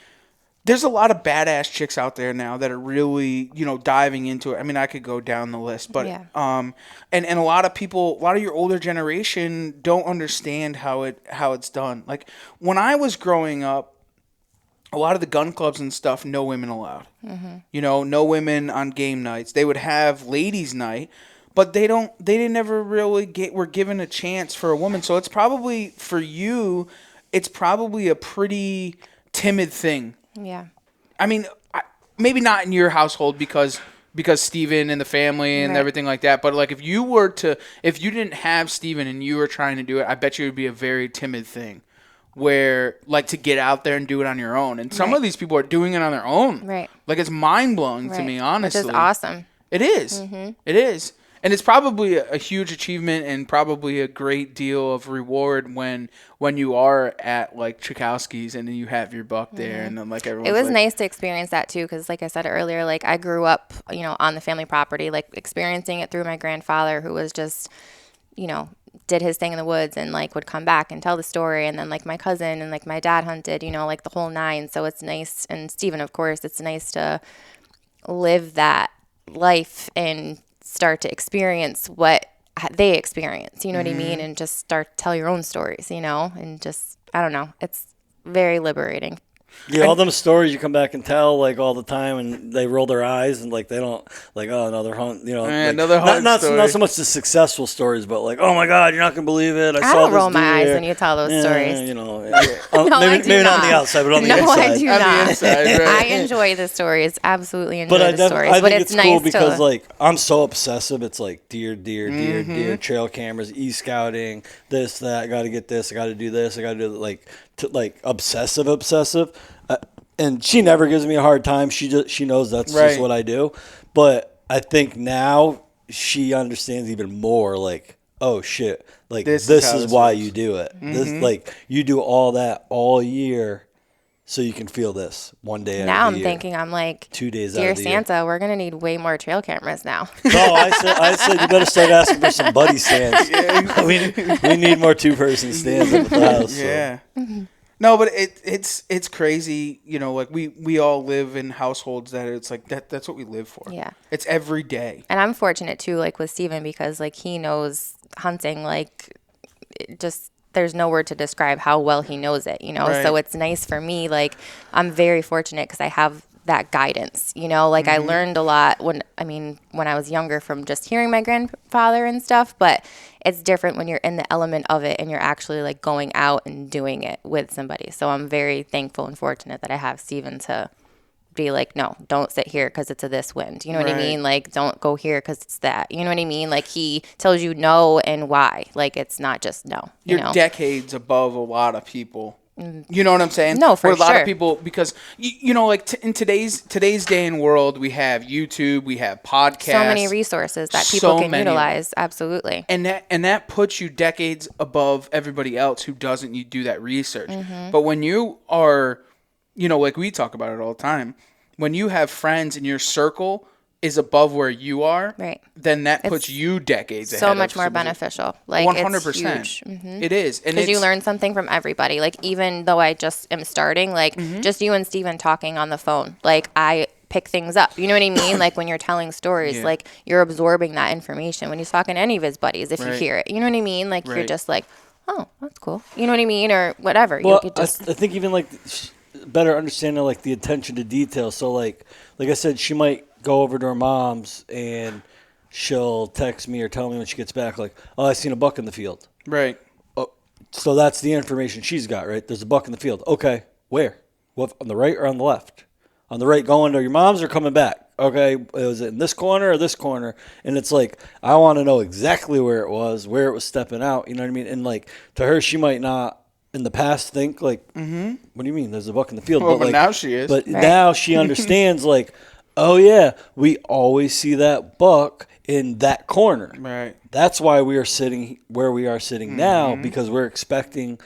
There's a lot of badass chicks out there now that are really, you know, diving into it. I mean, I could go down the list, but Yeah. and a lot of people, a lot of your older generation don't understand how it's done. Like, when I was growing up, a lot of the gun clubs and stuff, no women allowed. You know, no women on game nights. They would have ladies' night, but they didn't ever really were given a chance for a woman. So it's probably, for you, it's probably a pretty timid thing. Yeah. I mean, maybe not in your household because Steven and the family and Right. everything like that. But like, if you didn't have Steven and you were trying to do it, I bet you it would be a very timid thing, where like to get out there and do it on your own. And some Right. of these people are doing it on their own. Right. Like, it's mind blowing to Right. me, honestly. Which is awesome. It is. It is. And it's probably a huge achievement and probably a great deal of reward when you are at like Chakowski's and then you have your buck there and then like everyone's It was like, nice to experience that too, because like I said earlier, like I grew up, you know, on the family property, like experiencing it through my grandfather, who was just, you know, did his thing in the woods and like would come back and tell the story. And then like my cousin and like my dad hunted, you know, like the whole nine. So it's nice. And Steven, of course, it's nice to live that life and start to experience what they experience, you know what I mean? And just start to tell your own stories, you know, and just, I don't know. It's very liberating. Yeah, all them stories you come back and tell like all the time, and they roll their eyes and like they don't like, oh, another hunt, you know, like, another hunt not story. not so much the successful stories, but like, oh my God, you're not gonna believe it. I saw don't this roll my eyes deer. when you tell those stories. You know, No, I do maybe not on not. the outside, but on the No, inside. I do On the not. inside, right. I enjoy the stories. Absolutely enjoy But the stories. I But think it's it's cool nice because to like I'm so obsessive. It's like deer, trail cameras, e-scouting, this, that. I got to get this. I got to do this. I got to do like obsessive. And she never gives me a hard time. She knows that's Right. just what I do. But I think now she understands even more. Like, oh shit, like This this is how is this why works. you do it. This like you do all that all year, so you can feel this one day. now out of I'm the year. thinking I'm like, 2 days out dear of the year. Santa, we're gonna need way more trail cameras now. No, I said you better start asking for some buddy stands. we need more 2-person stands at the house. So. Yeah. No, but it's crazy, you know, like we all live in households that it's like that's what we live for. Yeah. It's every day. And I'm fortunate too, like with Steven, because like he knows hunting, like it just there's no word to describe how well he knows it, you know? Right. So it's nice for me. Like I'm very fortunate because I have that guidance, you know, like I learned a lot when I was younger from just hearing my grandfather and stuff, but it's different when you're in the element of it and you're actually like going out and doing it with somebody. So I'm very thankful and fortunate that I have Steven to be like, no, don't sit here because it's a this wind. You know what I Right. mean? Like, don't go here because it's that. You know what I mean? Like, he tells you no and why. Like, it's not just no. You're You know? decades above a lot of people. You know what I'm saying? No, for Where a lot sure. of people, because you know, like in today's day and world, we have YouTube, we have podcasts, So many resources that people so can many of them. utilize. Absolutely. and that puts you decades above everybody else who doesn't you do that research. Mm-hmm. But when you are, you know, like we talk about it all the time, when you have friends in your circle is above where you are, Right. then that puts It's you decades ahead. So of much more somebody. beneficial. Like, 100%. it's huge. Mm-hmm. It is, and Because you it's- learn something from everybody. Like, even though I just am starting, like, Mm-hmm. just you and Steven talking on the phone, like, I pick things up. You know what I mean? Like, when you're telling stories, Yeah. like, you're absorbing that information. When he's talking to any of his buddies, if you Right. hear it. You know what I mean? Like, you're Right. just like, oh, that's cool. You know what I mean? Or whatever. Well, you could just, I think even like better understanding like the attention to detail. So like I said, she might go over to her mom's and she'll text me or tell me when she gets back, like, oh, I seen a buck in the field. right. So that's the information she's got, right? There's a buck in the field. Okay, where? What, on the right or on the left? On the right, going to your mom's or coming back? Okay, was it in this corner or this corner? And it's like, I want to know exactly where it was stepping out. You know what I mean? And like to her, she might not in the past think like, what do you mean? There's a buck in the field. Well, but like, now she is. But now she understands like, oh yeah, we always see that buck in that corner. Right. That's why we are sitting where we are sitting now, because we're expecting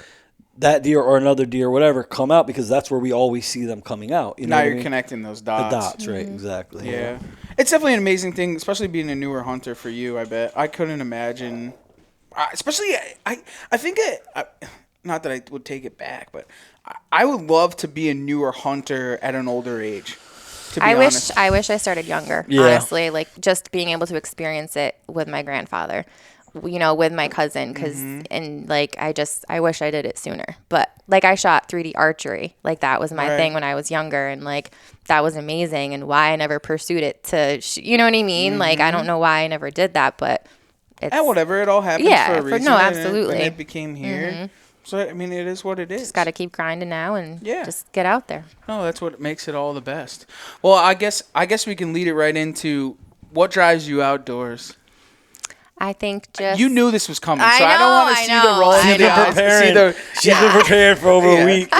that deer or another deer, whatever, come out because that's where we always see them coming out. You know Now what I you're mean? connecting those The dots. dots, right? Exactly. Yeah. It's definitely an amazing thing, especially being a newer hunter for you, I bet. I couldn't imagine. Especially, I think not that I would take it back, but I would love to be a newer hunter at an older age. To be honest. I wish I started younger, Yeah. honestly, like just being able to experience it with my grandfather, you know, with my cousin. And like, I wish I did it sooner, but like I shot 3D archery. Like that was my Right. thing when I was younger. And like, that was amazing. And why I never pursued it you know what I mean? Like, I don't know why I never did that, but it's whatever, it all happens Yeah, for a for- reason. no, and absolutely. it became here. So, I mean, it is what it is. just got to keep grinding now and Yeah. just get out there. No, that's what makes it all the best. Well, I guess we can lead it right into what drives you outdoors. I think just You knew this was coming, I so I don't know, want to I see the know, roll I in She's the been eyes. preparing. See the, She's been preparing for over Yeah. a week,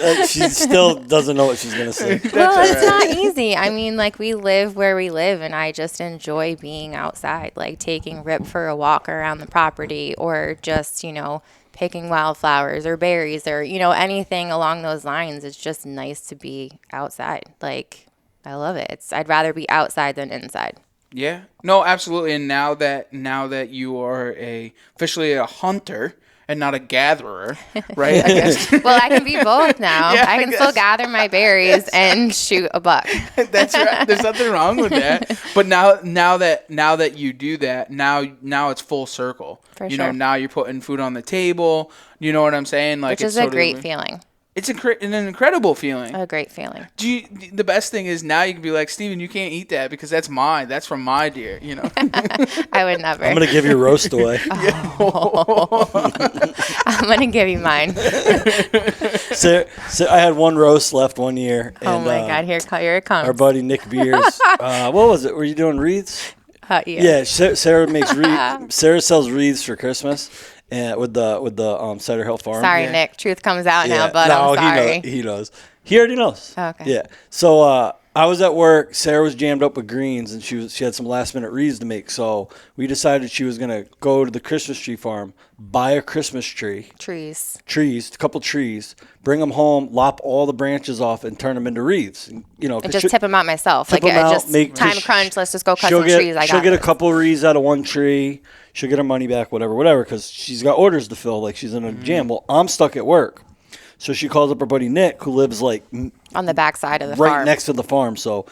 and she still doesn't know what she's gonna say. Well, all it's not easy. I mean, like, we live where we live, and I just enjoy being outside, like taking Rip for a walk around the property or just, you know, picking wildflowers or berries or, you know, anything along those lines. It's just nice to be outside. Like, I love it. I'd rather be outside than inside. Yeah. No, absolutely. And now that you are officially a hunter and not a gatherer, right? Well, I can be both now. Yeah, I I can still guess. gather my berries and shoot a buck. That's right. There's nothing wrong with that. But now that you do that, now it's full circle. For you know, sure. now you're putting food on the table. You know what I'm saying? Like Which is a great feeling. It's an incredible feeling. A great feeling. The best thing is now you can be like, Steven, you can't eat that because that's mine. That's from my deer, you know. I would never. I'm gonna give your roast away. I'm going to give you mine. So I had one roast left one year. Oh and, my God, here it comes. Our buddy Nick Beers. What was it? Were you doing wreaths? Yeah. Yeah, Sarah makes wreaths. Sarah sells wreaths for Christmas, and with the Cider Hill Farm. Sorry, Nick. Truth comes out Yeah. now, but No, I'm sorry. he knows. He already knows. Oh, okay. Yeah. So I was at work. Sarah was jammed up with greens, and she had some last minute wreaths to make. So we decided she was gonna go to the Christmas tree farm, buy a Christmas tree, Trees. a couple trees, bring them home, lop all the branches off, and turn them into wreaths. And, And just tip them out myself. tip Like, 'em out, just make- time cause crunch. Let's just go cut she'll some get, trees. She'll get a couple wreaths out of one tree. She'll get her money back, whatever, because she's got orders to fill. Like she's in a jam. Well, I'm stuck at work. So she calls up her buddy Nick, who lives like on the backside of the right farm. next to the farm. So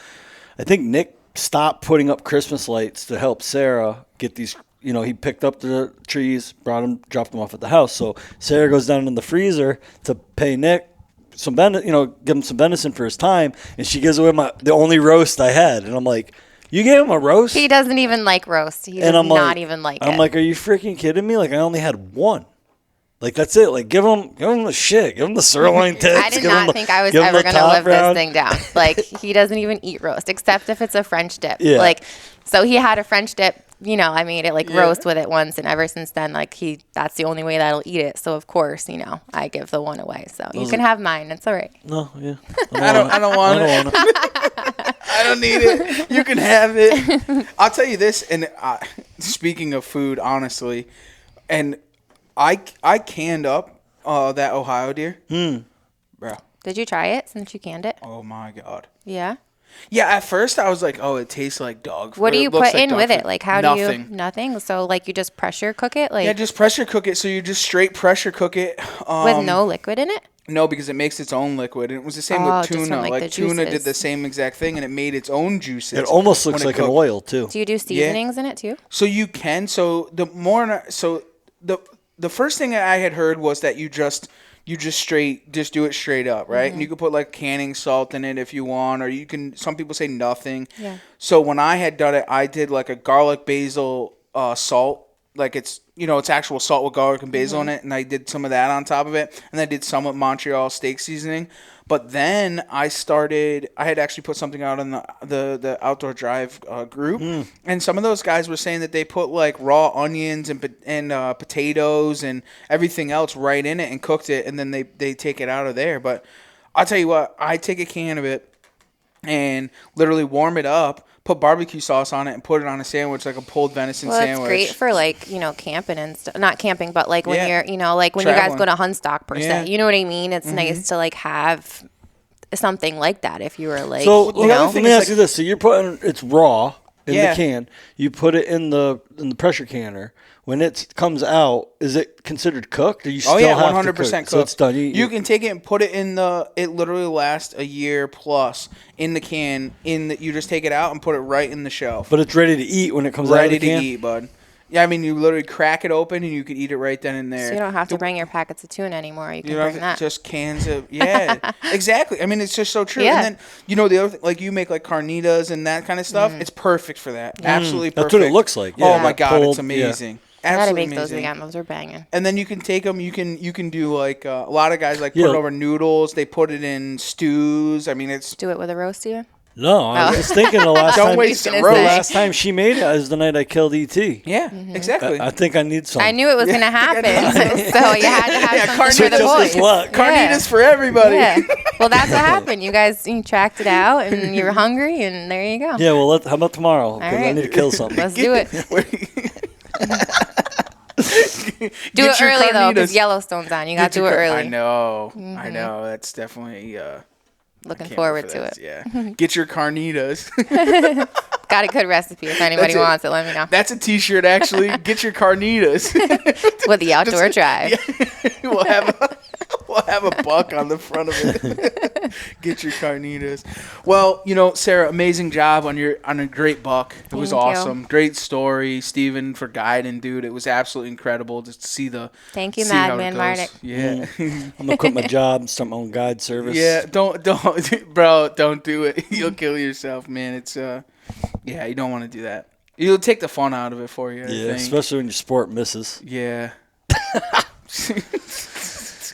I think Nick stopped putting up Christmas lights to help Sarah get these. You know, he picked up the trees, dropped them off at the house. So Sarah goes down in the freezer to pay Nick some give him some venison for his time, and she gives away the only roast I had, and I'm like, you gave him a roast? He doesn't even like roast. He does not even like it. I'm like, are you freaking kidding me? Like I only had one. Like that's it. Like give him the shit. Give him the sirloin tits. I did not think I was ever going to live this thing down. Like he doesn't even eat roast except if it's a French dip. Yeah. Like so he had a French dip. You know, I made it like roast with it once, and ever since then, like that's the only way that I'll eat it. So of course, I give the one away. So you can have mine. It's all right. No, yeah. I don't want it. I don't need it. You can have it. I'll tell you this, and speaking of food, honestly, and I canned up that Ohio deer. Bro. Did you try it since you canned it? Oh my God. Yeah. Yeah, at first I was like, oh, it tastes like dog food. What do you put in with it? Food. Like how Nothing. do you nothing? So like you just pressure cook it? Like Yeah, just pressure cook it. So you just straight pressure cook it. with no liquid in it? No, because it makes its own liquid. And it was the same Oh, with just from, tuna. like, the Tuna did juices. the same exact thing, and it made its own juices. It almost looks when like it an cooked. oil too. Do you do seasonings in it too? So you can. So the first thing I had heard was that you just do it straight up, right? And you could put like canning salt in it if you want, or you can. Some people say nothing. Yeah. So when I had done it, I did like a garlic basil salt, like it's actual salt with garlic and basil in it, and I did some of that on top of it, and I did some with Montreal steak seasoning. But then I had actually put something out on the Outdoor Drive group, and some of those guys were saying that they put like raw onions and potatoes and everything else right in it and cooked it, and then they take it out of there. But I'll tell you what, I take a can of it and literally warm it up, put barbecue sauce on it, and put it on a sandwich, like a pulled venison sandwich. Well, it's great for like, camping and stuff. Not camping, but like when Yeah. you're, like when you guys Traveling. go to Hunstock per Yeah. se. You know what I mean? It's nice to like have something like that if you were like, So the other let thing me is, ask you this: so you're putting it's raw in Yeah. the can. You put it in the pressure canner. When it comes out, is it considered cooked? Or you still Oh yeah, have 100% to cooked. cook? So it's done. You can take it and put it in it literally lasts a year plus in the can. You just take it out and put it right in the shelf. But it's ready to eat when it comes out of Ready the can. to eat, bud. Yeah, I mean, you literally crack it open and you can eat it right then and there. so you don't have to bring your packets of tuna anymore. You can You bring know, that. just cans of exactly. I mean, it's just so true. Yeah. And then the other thing, like you make like carnitas and that kind of stuff. It's perfect for that. Absolutely perfect. That's what it looks like. Oh Yeah, my god, pulled, it's amazing. I gotta Absolutely make those amazing. again. Those are banging. And then you can take them. You can do like a lot of guys like put Yeah. it over noodles. They put it in stews. I mean, it's Do it with a roast even? No, I was just thinking the last Don't time. waste the the roast. The roast. last time she made it was the night I killed ET. Yeah, exactly. I think I need some. I knew it was gonna happen, so you had to have Yeah, something for the carnitas boys. is luck. Carnitas for everybody. Yeah. Well, that's what happened. You guys tracked it out, and you were hungry, and there you go. Yeah, well, how about tomorrow? Because I right. need to kill something. Let's do it. Do Get it your early though, because carnitas. Yellowstone's on. You got to do it early. I know. I know. That's definitely. Looking can't forward wait to for it. this, Yeah. Get your carnitas. Got a good recipe. If anybody wants it, let me know. That's a T-shirt, actually. Get your carnitas. With the outdoor drive. we'll have a buck on the front of it. Get your carnitas. Well, Sarah, amazing job on a great buck. It was Thank you. awesome. Great story, Steven, for guiding, dude. It was absolutely incredible to see the. Thank you, see how it Madman goes. Martic. Yeah. I'm gonna quit my job and start my own guide service. Yeah, don't, bro, don't do it. You'll kill yourself, man. It's yeah, you don't want to do that. You'll take the fun out of it for you. I Yeah, think. especially when your sport misses. Yeah.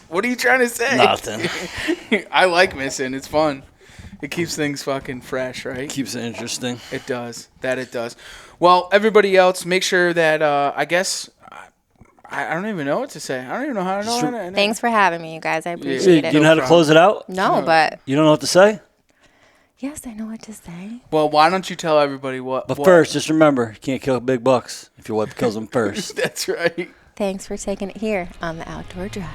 What are you trying to say? Nothing. I like missing. It's fun. It keeps things fucking fresh, right? Keeps it interesting. It does. That it does. Well, everybody else, make sure that I guess I don't even know what to say. I don't even know how to know. Thanks for having me, you guys. I appreciate You it. know how to close it out? No, but You don't know what to say? yes, I know what to say. Well, why don't you tell everybody what? But first, just remember, you can't kill big bucks if your wife kills them first. That's right. Thanks for taking it here on the Outdoor Drive.